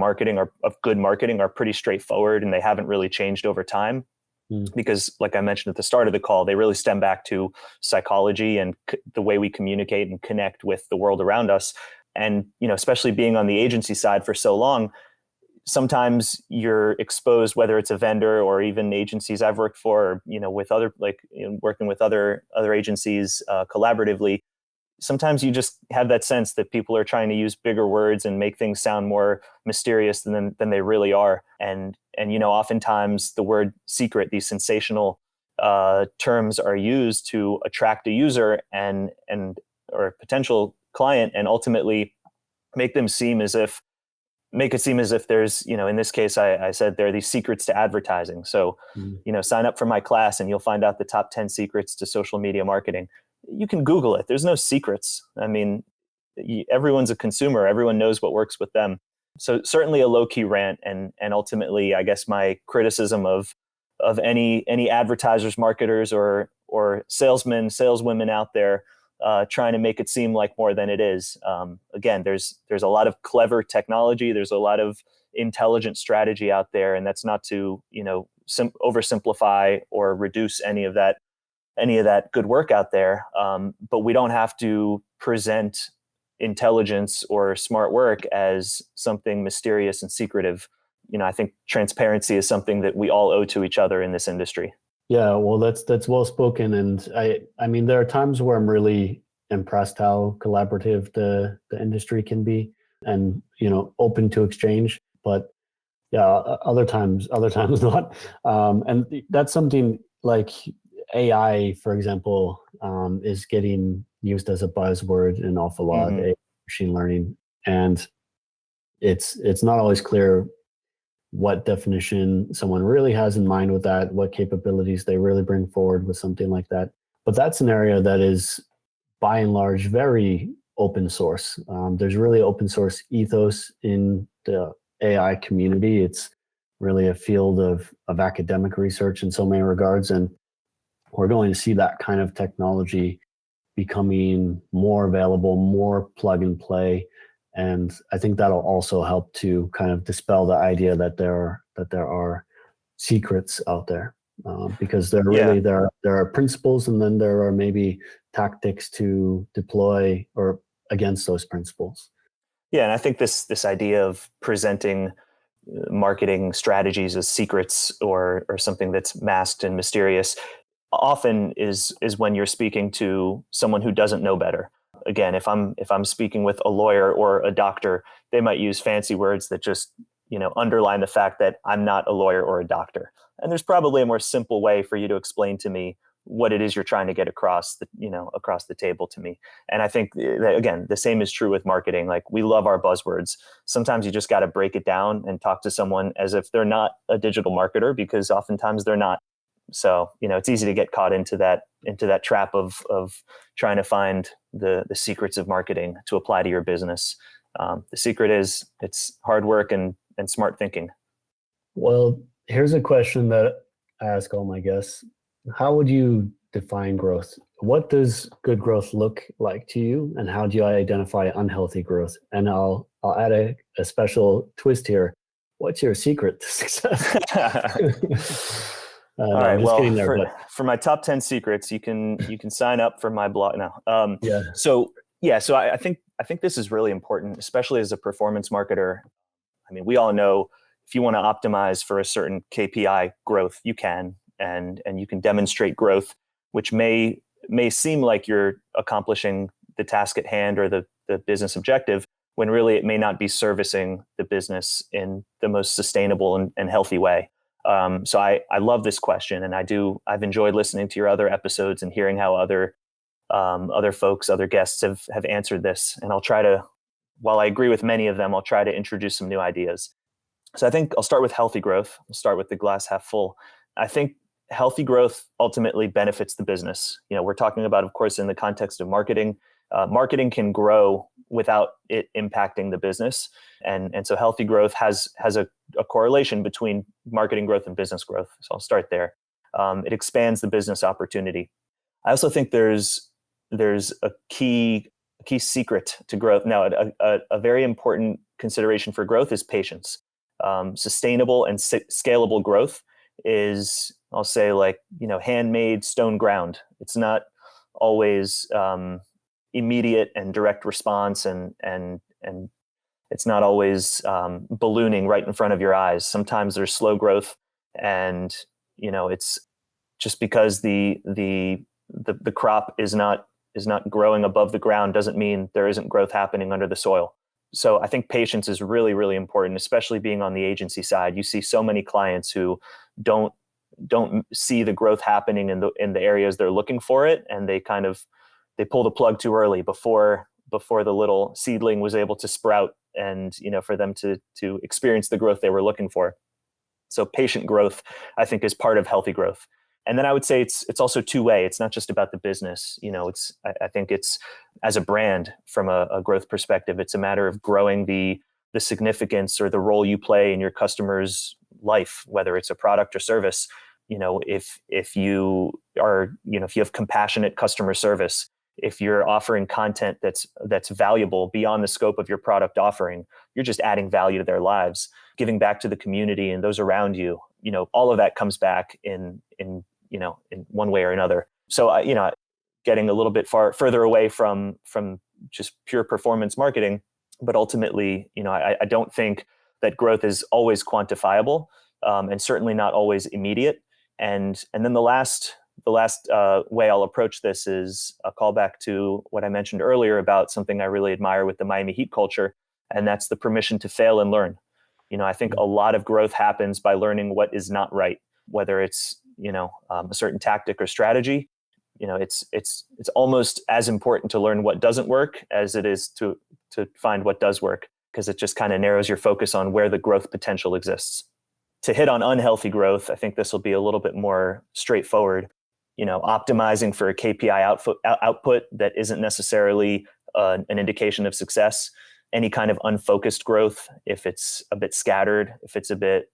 Speaker 2: good marketing are pretty straightforward, and they haven't really changed over time. Because, like I mentioned at the start of the call, they really stem back to psychology and the way we communicate and connect with the world around us. And, especially being on the agency side for so long, sometimes you're exposed, whether it's a vendor or even agencies I've worked for, or, with other, working with other agencies collaboratively. Sometimes you just have that sense that people are trying to use bigger words and make things sound more mysterious than they really are. And oftentimes the word secret, these sensational terms, are used to attract a user and or a potential client, and ultimately make it seem as if there's, in this case, I said there are these secrets to advertising. So, sign up for my class and you'll find out the top 10 secrets to social media marketing. You can Google it. There's no secrets. I mean, everyone's a consumer. Everyone knows what works with them. So certainly a low-key rant, and ultimately, I guess my criticism of any advertisers, marketers, or salesmen, saleswomen out there trying to make it seem like more than it is. Again, there's a lot of clever technology. There's a lot of intelligent strategy out there, and that's not to oversimplify or reduce any of that good work out there. But we don't have to present intelligence or smart work as something mysterious and secretive. I think transparency is something that we all owe to each other in this industry.
Speaker 1: Yeah, well, that's well spoken, and I mean, there are times where I'm really impressed how collaborative the industry can be, and open to exchange. But yeah, other times not. And that's something like AI, for example, is getting used as a buzzword an awful lot.
Speaker 2: Mm-hmm.
Speaker 1: Machine learning, and it's not always clear what definition someone really has in mind with that, what capabilities they really bring forward with something like that. But that's an area that is, by and large, very open source. There's really open source ethos in the AI community. It's really a field of academic research in so many regards. And we're going to see that kind of technology becoming more available, more plug and play. And I think that'll also help to kind of dispel the idea that there are secrets out there, because there are principles, and then there are maybe tactics to deploy or against those principles.
Speaker 2: Yeah, and I think this idea of presenting marketing strategies as secrets or something that's masked and mysterious often is when you're speaking to someone who doesn't know better. Again, if I'm speaking with a lawyer or a doctor, they might use fancy words that just underline the fact that I'm not a lawyer or a doctor. And there's probably a more simple way for you to explain to me what it is you're trying to get across the table to me. And I think that, again, the same is true with marketing. Like, we love our buzzwords. Sometimes you just got to break it down and talk to someone as if they're not a digital marketer, because oftentimes they're not. So, it's easy to get caught into that trap of trying to find the secrets of marketing to apply to your business. The secret is it's hard work and smart thinking.
Speaker 1: Well, here's a question that I ask all my guests. How would you define growth? What does good growth look like to you, and how do you identify unhealthy growth? And I'll add a special twist here. What's your secret to success?
Speaker 2: All right. Well, for my top 10 secrets, you can sign up for my blog now. So I think this is really important, especially as a performance marketer. I mean, we all know if you want to optimize for a certain KPI growth, you can, and you can demonstrate growth, which may seem like you're accomplishing the task at hand or the business objective, when really it may not be servicing the business in the most sustainable and healthy way. So I love this question, and I've enjoyed listening to your other episodes and hearing how other folks, other guests have answered this. And I'll try to, while I agree with many of them, I'll try to introduce some new ideas. So I think I'll start with healthy growth. I'll start with the glass half full. I think healthy growth ultimately benefits the business. We're talking about, of course, in the context of marketing. Marketing can grow without it impacting the business. And so healthy growth has a correlation between marketing growth and business growth. So I'll start there. It expands the business opportunity. I also think there's a key secret to growth. Now, a very important consideration for growth is patience. Sustainable and scalable growth is, I'll say, like, handmade, stone ground. It's not always immediate and direct response, and it's not always ballooning right in front of your eyes. Sometimes there's slow growth, and it's just because the crop is not growing above the ground doesn't mean there isn't growth happening under the soil. So I think patience is really, really important, especially being on the agency side. You see so many clients who don't see the growth happening in the areas they're looking for it, and they pull the plug too early before the little seedling was able to sprout and for them to experience the growth they were looking for. So patient growth, I think, is part of healthy growth. And then I would say it's also two-way. It's not just about the business. I think it's, as a brand, from a growth perspective, it's a matter of growing the significance or the role you play in your customer's life, whether it's a product or service. If you have compassionate customer service, if you're offering content that's valuable beyond the scope of your product offering, you're just adding value to their lives, giving back to the community and those around you. All of that comes back in one way or another. So getting a little bit further away from just pure performance marketing, but ultimately, I don't think that growth is always quantifiable, and certainly not always immediate. And then the last way I'll approach this is a callback to what I mentioned earlier about something I really admire with the Miami Heat culture, and that's the permission to fail and learn. I think a lot of growth happens by learning what is not right, whether it's a certain tactic or strategy. It's almost as important to learn what doesn't work as it is to find what does work, because it just kind of narrows your focus on where the growth potential exists. To hit on unhealthy growth, I think this will be a little bit more straightforward. Optimizing for a KPI output that isn't necessarily an indication of success. Any kind of unfocused growth, if it's a bit scattered, if it's a bit,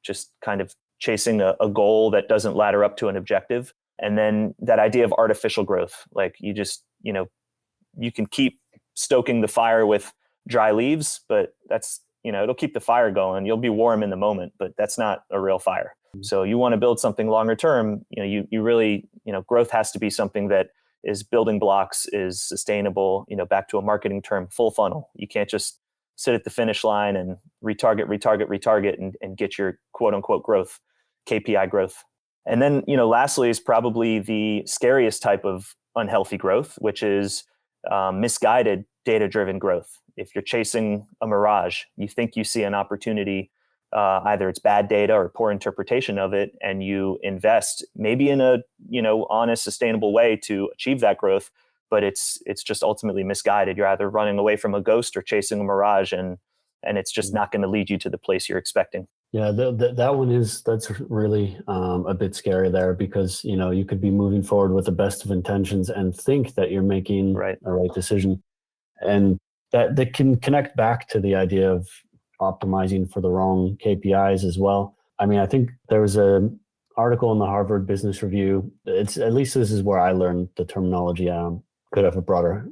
Speaker 2: just kind of chasing a goal that doesn't ladder up to an objective. And then that idea of artificial growth, like you just, you can keep stoking the fire with dry leaves, but that's, it'll keep the fire going. You'll be warm in the moment, but that's not a real fire. So you want to build something longer term, you really, growth has to be something that is building blocks, is sustainable, back to a marketing term, full funnel. You can't just sit at the finish line and retarget and get your quote unquote growth, KPI growth. And then, lastly is probably the scariest type of unhealthy growth, which is misguided data-driven growth. If you're chasing a mirage, you think you see an opportunity, either it's bad data or poor interpretation of it, and you invest maybe in a honest, sustainable way to achieve that growth, but it's just ultimately misguided. You're either running away from a ghost or chasing a mirage, and it's just not going to lead you to the place you're expecting.
Speaker 1: Yeah, that's really a bit scary there, because you could be moving forward with the best of intentions and think that you're making a right decision, and that can connect back to the idea of optimizing for the wrong KPIs as well. I mean, I think there was an article in the Harvard Business Review. It's, at least this is where I learned the terminology. Could have a broader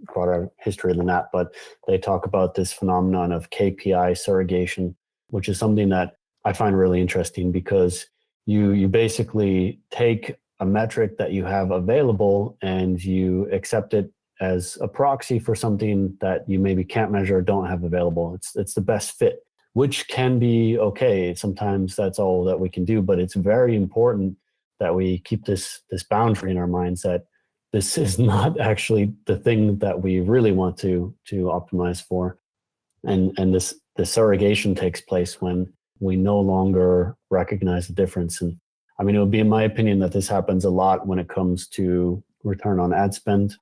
Speaker 1: history than that, but they talk about this phenomenon of KPI surrogation, which is something that I find really interesting, because you basically take a metric that you have available and you accept it as a proxy for something that you maybe can't measure or don't have available. It's the best fit, which can be okay. Sometimes that's all that we can do, but it's very important that we keep this boundary in our minds that this is not actually the thing that we really want to optimize for. And this surrogation takes place when we no longer recognize the difference. And I mean, it would be in my opinion that this happens a lot when it comes to return on ad spend.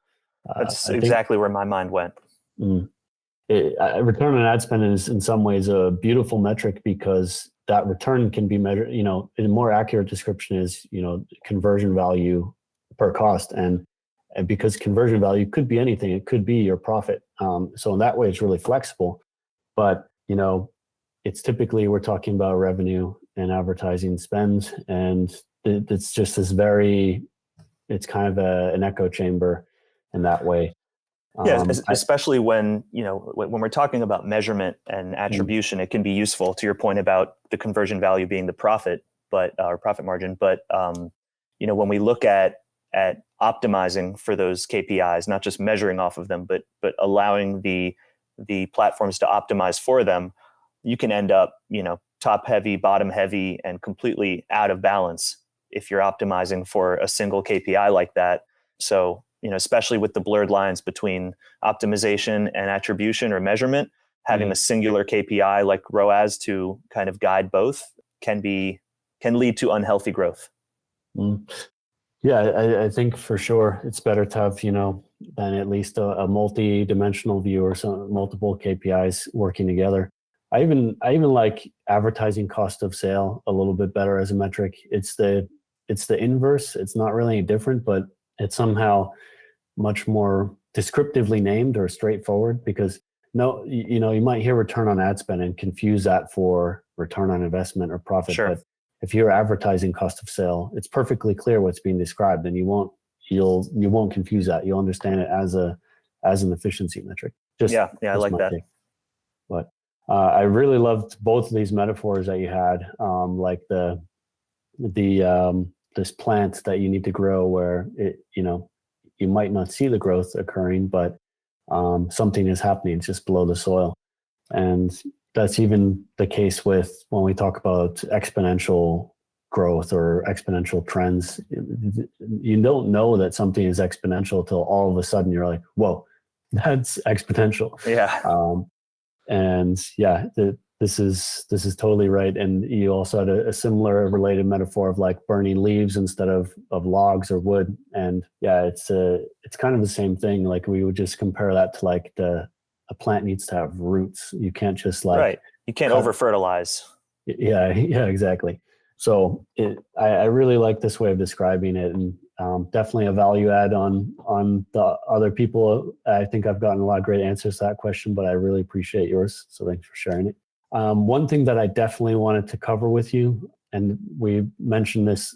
Speaker 2: That's exactly where my mind went.
Speaker 1: Return on ad spend is in some ways a beautiful metric, because that return can be measured, a more accurate description is, conversion value per cost. And because conversion value could be anything, it could be your profit. So in that way, it's really flexible. But, it's typically, we're talking about revenue and advertising spend. And it's just it's kind of an echo chamber in that way.
Speaker 2: Yeah, especially when we're talking about measurement and attribution, it can be useful, to your point about the conversion value being the profit, or profit margin. But when we look at optimizing for those KPIs, not just measuring off of them, but allowing the platforms to optimize for them, you can end up top heavy, bottom heavy, and completely out of balance if you're optimizing for a single KPI like that. So especially with the blurred lines between optimization and attribution or measurement, having a singular KPI like ROAS to kind of guide both can lead to unhealthy growth.
Speaker 1: Yeah, I think for sure it's better to have, than at least a multi-dimensional view or some multiple KPIs working together. I even like advertising cost of sale a little bit better as a metric. It's the inverse. It's not really any different, but it's somehow much more descriptively named or straightforward, because you might hear return on ad spend and confuse that for return on investment or profit.
Speaker 2: Sure.
Speaker 1: But if you're advertising cost of sale, it's perfectly clear what's being described, and you won't confuse that. You'll understand it as an efficiency metric.
Speaker 2: I like that.
Speaker 1: But I really loved both of these metaphors that you had, like this plant that you need to grow, where you might not see the growth occurring, but something is happening just below the soil. And that's even the case with when we talk about exponential growth or exponential trends. You don't know that something is exponential till all of a sudden you're like, whoa, that's exponential.
Speaker 2: Yeah.
Speaker 1: This is totally right. And you also had a similar related metaphor of like burning leaves instead of logs or wood. And yeah, it's kind of the same thing. Like we would just compare that to like a plant needs to have roots. You can't just like,
Speaker 2: right. You can't over fertilize.
Speaker 1: Yeah, exactly. So I really like this way of describing it, and definitely a value add on the other people. I think I've gotten a lot of great answers to that question, but I really appreciate yours. So thanks for sharing it. One thing that I definitely wanted to cover with you, and we mentioned this,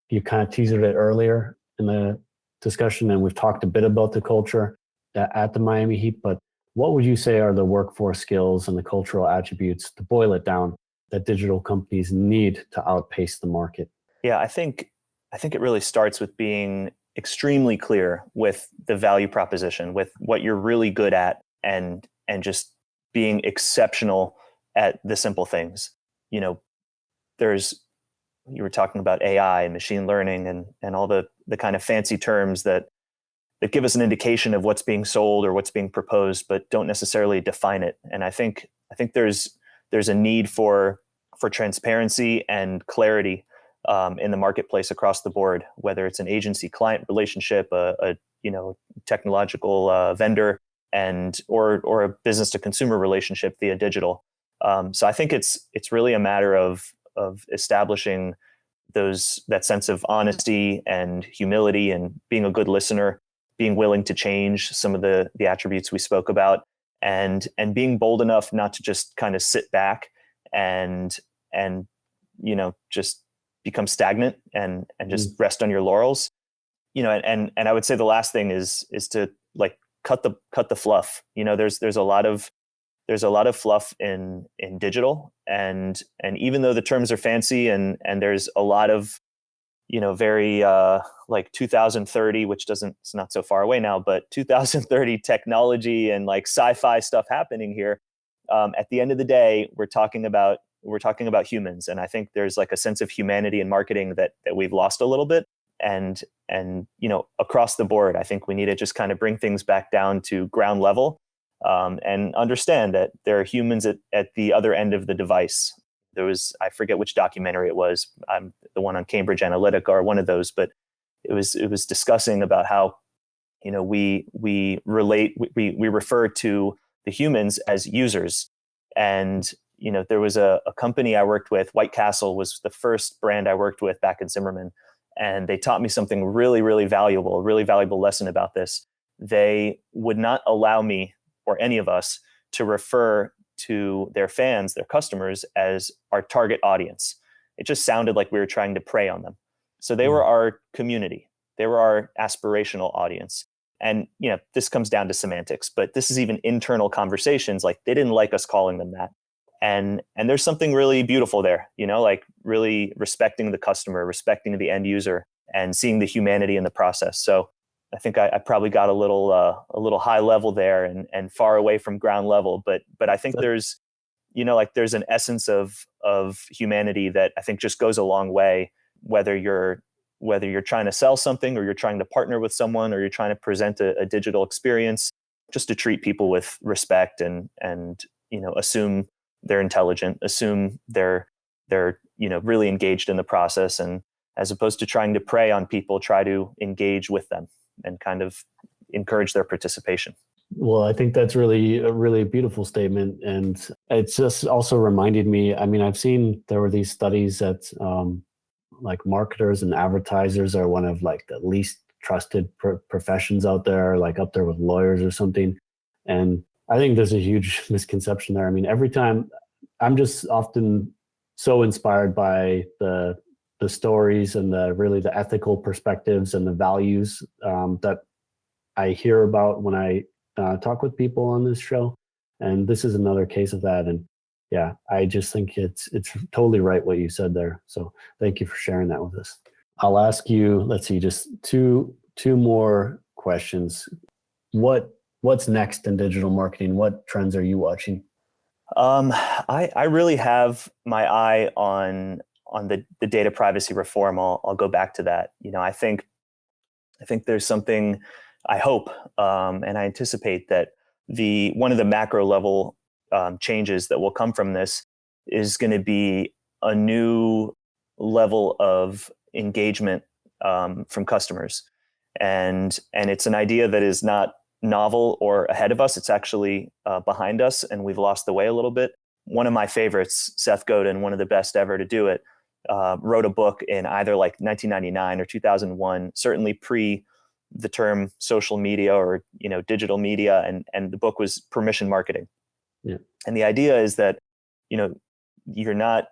Speaker 1: you kind of teased it earlier in the discussion, and we've talked a bit about the culture at the Miami Heat, but what would you say are the workforce skills and the cultural attributes, to boil it down, that digital companies need to outpace the market?
Speaker 2: Yeah, I think it really starts with being extremely clear with the value proposition, with what you're really good at, and just being exceptional at the simple things. You know, you were talking about AI and machine learning and all the kind of fancy terms that give us an indication of what's being sold or what's being proposed, but don't necessarily define it. And I think there's a need for transparency and clarity in the marketplace across the board, whether it's an agency client relationship, a technological vendor, or a business to consumer relationship via digital. So I think it's really a matter of establishing that sense of honesty and humility, and being a good listener, being willing to change some of the attributes we spoke about, and being bold enough not to just kind of sit back and just become stagnant and just rest on your laurels. And I would say the last thing is to like cut the fluff. There's a lot of fluff in digital, and even though the terms are fancy and there's a lot of very like 2030, which it's not so far away now, but 2030 technology and like sci-fi stuff happening here. At the end of the day, we're talking about humans, and I think there's like a sense of humanity in marketing that we've lost a little bit. And across the board, I think we need to just kind of bring things back down to ground level, and understand that there are humans at the other end of the device. I forget which documentary it was, the one on Cambridge Analytica or one of those, but it was discussing about how we refer to the humans as users. And there was a company I worked with, White Castle was the first brand I worked with back in Zimmerman, and they taught me something really, really valuable, a really valuable lesson about this. They would not allow me or any of us to refer to their fans, their customers, as our target audience. It just sounded like we were trying to prey on them. So they were our community. They were our aspirational audience. And this comes down to semantics, but this is even internal conversations. Like, they didn't like us calling them that. And there's something really beautiful there, like really respecting the customer, respecting the end user, and seeing the humanity in the process. So I think I probably got a little high level there and far away from ground level, but I think there's there's an essence of humanity that I think just goes a long way, whether you're trying to sell something, or you're trying to partner with someone, or you're trying to present a digital experience, just to treat people with respect and assume they're intelligent, assume they're really engaged in the process, and as opposed to trying to prey on people, try to engage with them and kind of encourage their participation.
Speaker 1: Well, I think that's really a really beautiful statement. And it's just also reminded me, I've seen there were these studies that like marketers and advertisers are one of like the least trusted professions out there, like up there with lawyers or something. And I think there's a huge misconception there. Every time, I'm just often so inspired by the stories and the ethical perspectives and the values that I hear about when I talk with people on this show. And this is another case of that. And yeah, I just think it's totally right what you said there. So thank you for sharing that with us. I'll ask you, let's see, just two more questions. What's next in digital marketing? What trends are you watching?
Speaker 2: I really have my eye on the data privacy reform. I'll go back to that. I think there's something, I hope, and I anticipate that one of the macro level changes that will come from this is going to be a new level of engagement from customers, and it's an idea that is not novel or ahead of us. It's actually behind us, and we've lost the way a little bit. One of my favorites, Seth Godin, one of the best ever to do it, wrote a book in either like 1999 or 2001, certainly pre the term social media or digital media, and the book was Permission Marketing.
Speaker 1: Yeah.
Speaker 2: And the idea is that you're not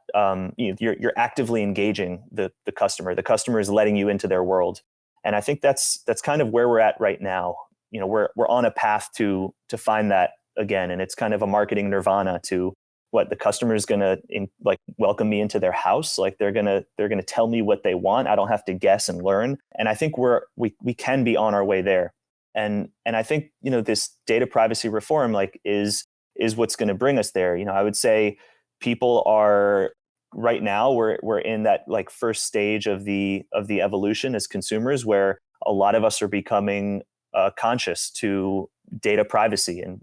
Speaker 2: you're actively engaging the customer. The customer is letting you into their world, and I think that's kind of where we're at right now. We're on a path to find that again, and it's kind of a marketing nirvana to what the customer is going to like welcome me into their house. Like they're going to tell me what they want. I don't have to guess and learn. And I think we can be on our way there. And I think, this data privacy reform like is what's going to bring us there. I would say people are right now, we're in that like first stage of the evolution as consumers, where a lot of us are becoming conscious to data privacy. And,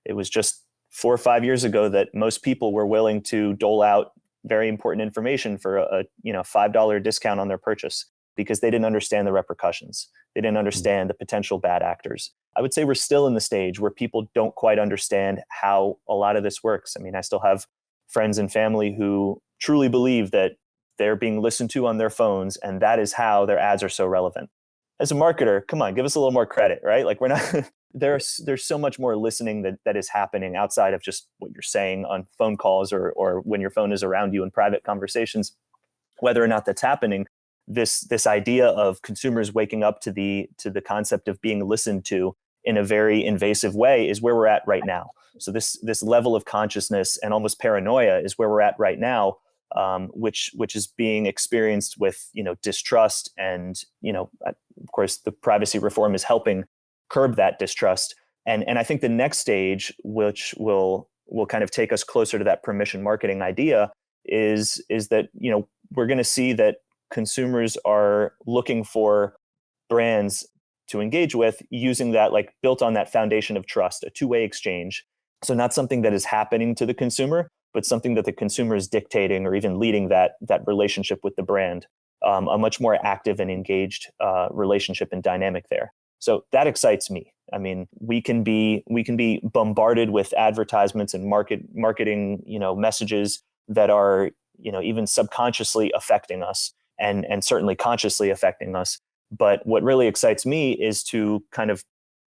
Speaker 2: it was just 4 or 5 years ago that most people were willing to dole out very important information for a $5 discount on their purchase because they didn't understand the repercussions. They didn't understand the potential bad actors. I would say we're still in the stage where people don't quite understand how a lot of this works. I mean, I still have friends and family who truly believe that they're being listened to on their phones, and that is how their ads are so relevant. As a marketer, come on, give us a little more credit, right? Like we're not there's so much more listening that is happening outside of just what you're saying on phone calls or when your phone is around you in private conversations. Whether or not that's happening, this idea of consumers waking up to the concept of being listened to in a very invasive way is where we're at right now. So this level of consciousness and almost paranoia is where we're at right now, which is being experienced with distrust, and of course the privacy reform is helping curb that distrust. And I think the next stage, which will kind of take us closer to that permission marketing idea, is that we're going to see that consumers are looking for brands to engage with using that, like built on that foundation of trust, a two-way exchange. So not something that is happening to the consumer, but something that the consumer is dictating or even leading that relationship with the brand, a much more active and engaged relationship and dynamic there. So that excites me. I mean, we can be bombarded with advertisements and marketing, messages that are, even subconsciously affecting us and certainly consciously affecting us. But what really excites me is to kind of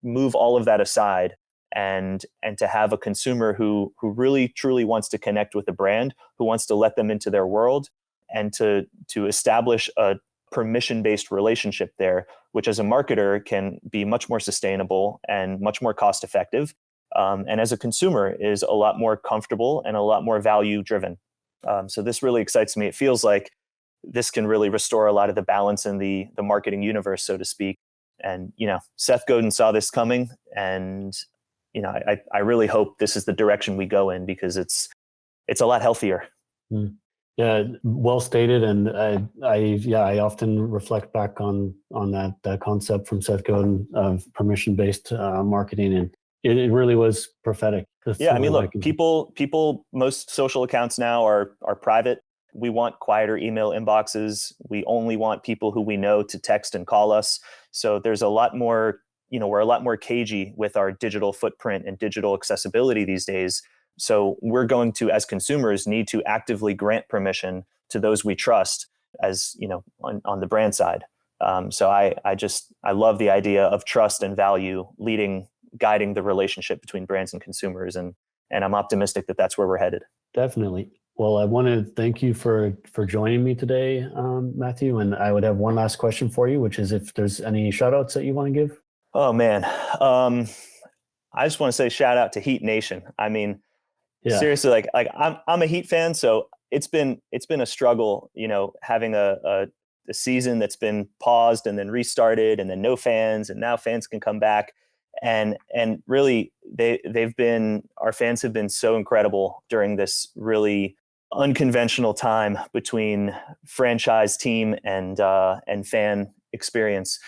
Speaker 2: move all of that aside and to have a consumer who really truly wants to connect with a brand, who wants to let them into their world, and to establish a permission-based relationship there, which as a marketer can be much more sustainable and much more cost-effective, and as a consumer is a lot more comfortable and a lot more value-driven. So this really excites me. It feels like this can really restore a lot of the balance in the marketing universe, so to speak. And Seth Godin saw this coming, and I really hope this is the direction we go in, because it's a lot healthier.
Speaker 1: Mm. Yeah, well stated. And I often reflect back on that concept from Seth Godin of permission-based marketing, and it really was prophetic.
Speaker 2: Yeah, I mean, look, people, most social accounts now are private. We want quieter email inboxes. We only want people who we know to text and call us. So there's a lot more, we're a lot more cagey with our digital footprint and digital accessibility these days. So we're going to, as consumers, need to actively grant permission to those we trust, as on the brand side. So I love the idea of trust and value guiding the relationship between brands and consumers, and I'm optimistic that that's where we're headed.
Speaker 1: Definitely. Well, I want to thank you for joining me today, Matthew. And I would have one last question for you, which is if there's any shout outs that you want to give.
Speaker 2: Oh man, I just want to say shout out to Heat Nation. I mean, seriously, like I'm a Heat fan, so it's been a struggle, having a season that's been paused and then restarted, and then no fans, and now fans can come back, and really our fans have been so incredible during this really unconventional time between franchise, team, and fan experience,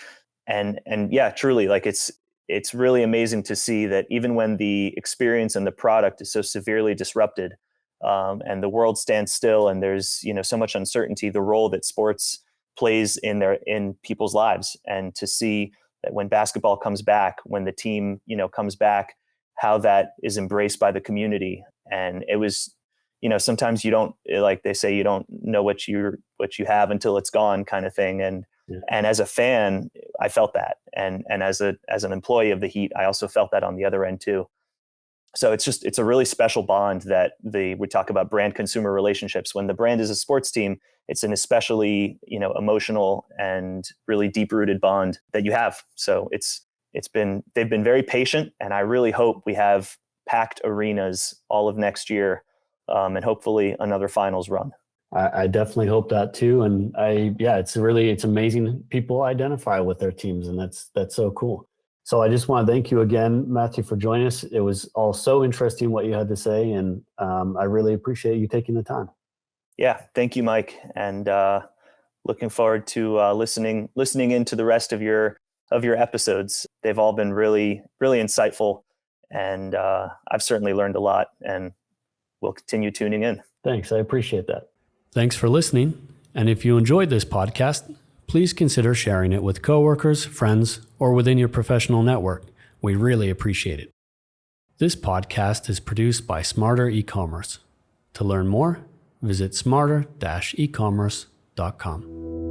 Speaker 2: and yeah, truly, like it's really amazing to see that even when the experience and the product is so severely disrupted, and the world stands still, and there's so much uncertainty, the role that sports plays in people's lives, and to see that when basketball comes back, when the team comes back, how that is embraced by the community. And it was sometimes you don't, like they say, you don't know what you have until it's gone, kind of thing. And as a fan, I felt that, and as an employee of the Heat, I also felt that on the other end too. So it's a really special bond that we talk about brand consumer relationships. When the brand is a sports team, it's an especially, emotional and really deep rooted bond that you have. So they've been very patient, and I really hope we have packed arenas all of next year, and hopefully another finals run.
Speaker 1: I definitely hope that too. And it's amazing people identify with their teams, and that's so cool. So I just want to thank you again, Matthew, for joining us. It was all so interesting what you had to say, and I really appreciate you taking the time.
Speaker 2: Yeah, thank you, Mike, and looking forward to listening into the rest of your episodes. They've all been really, really insightful, and I've certainly learned a lot, and we'll continue tuning in.
Speaker 1: Thanks, I appreciate that. Thanks for listening, and if you enjoyed this podcast, please consider sharing it with coworkers, friends, or within your professional network. We really appreciate it. This podcast is produced by Smarter Ecommerce. To learn more, visit smarter-ecommerce.com.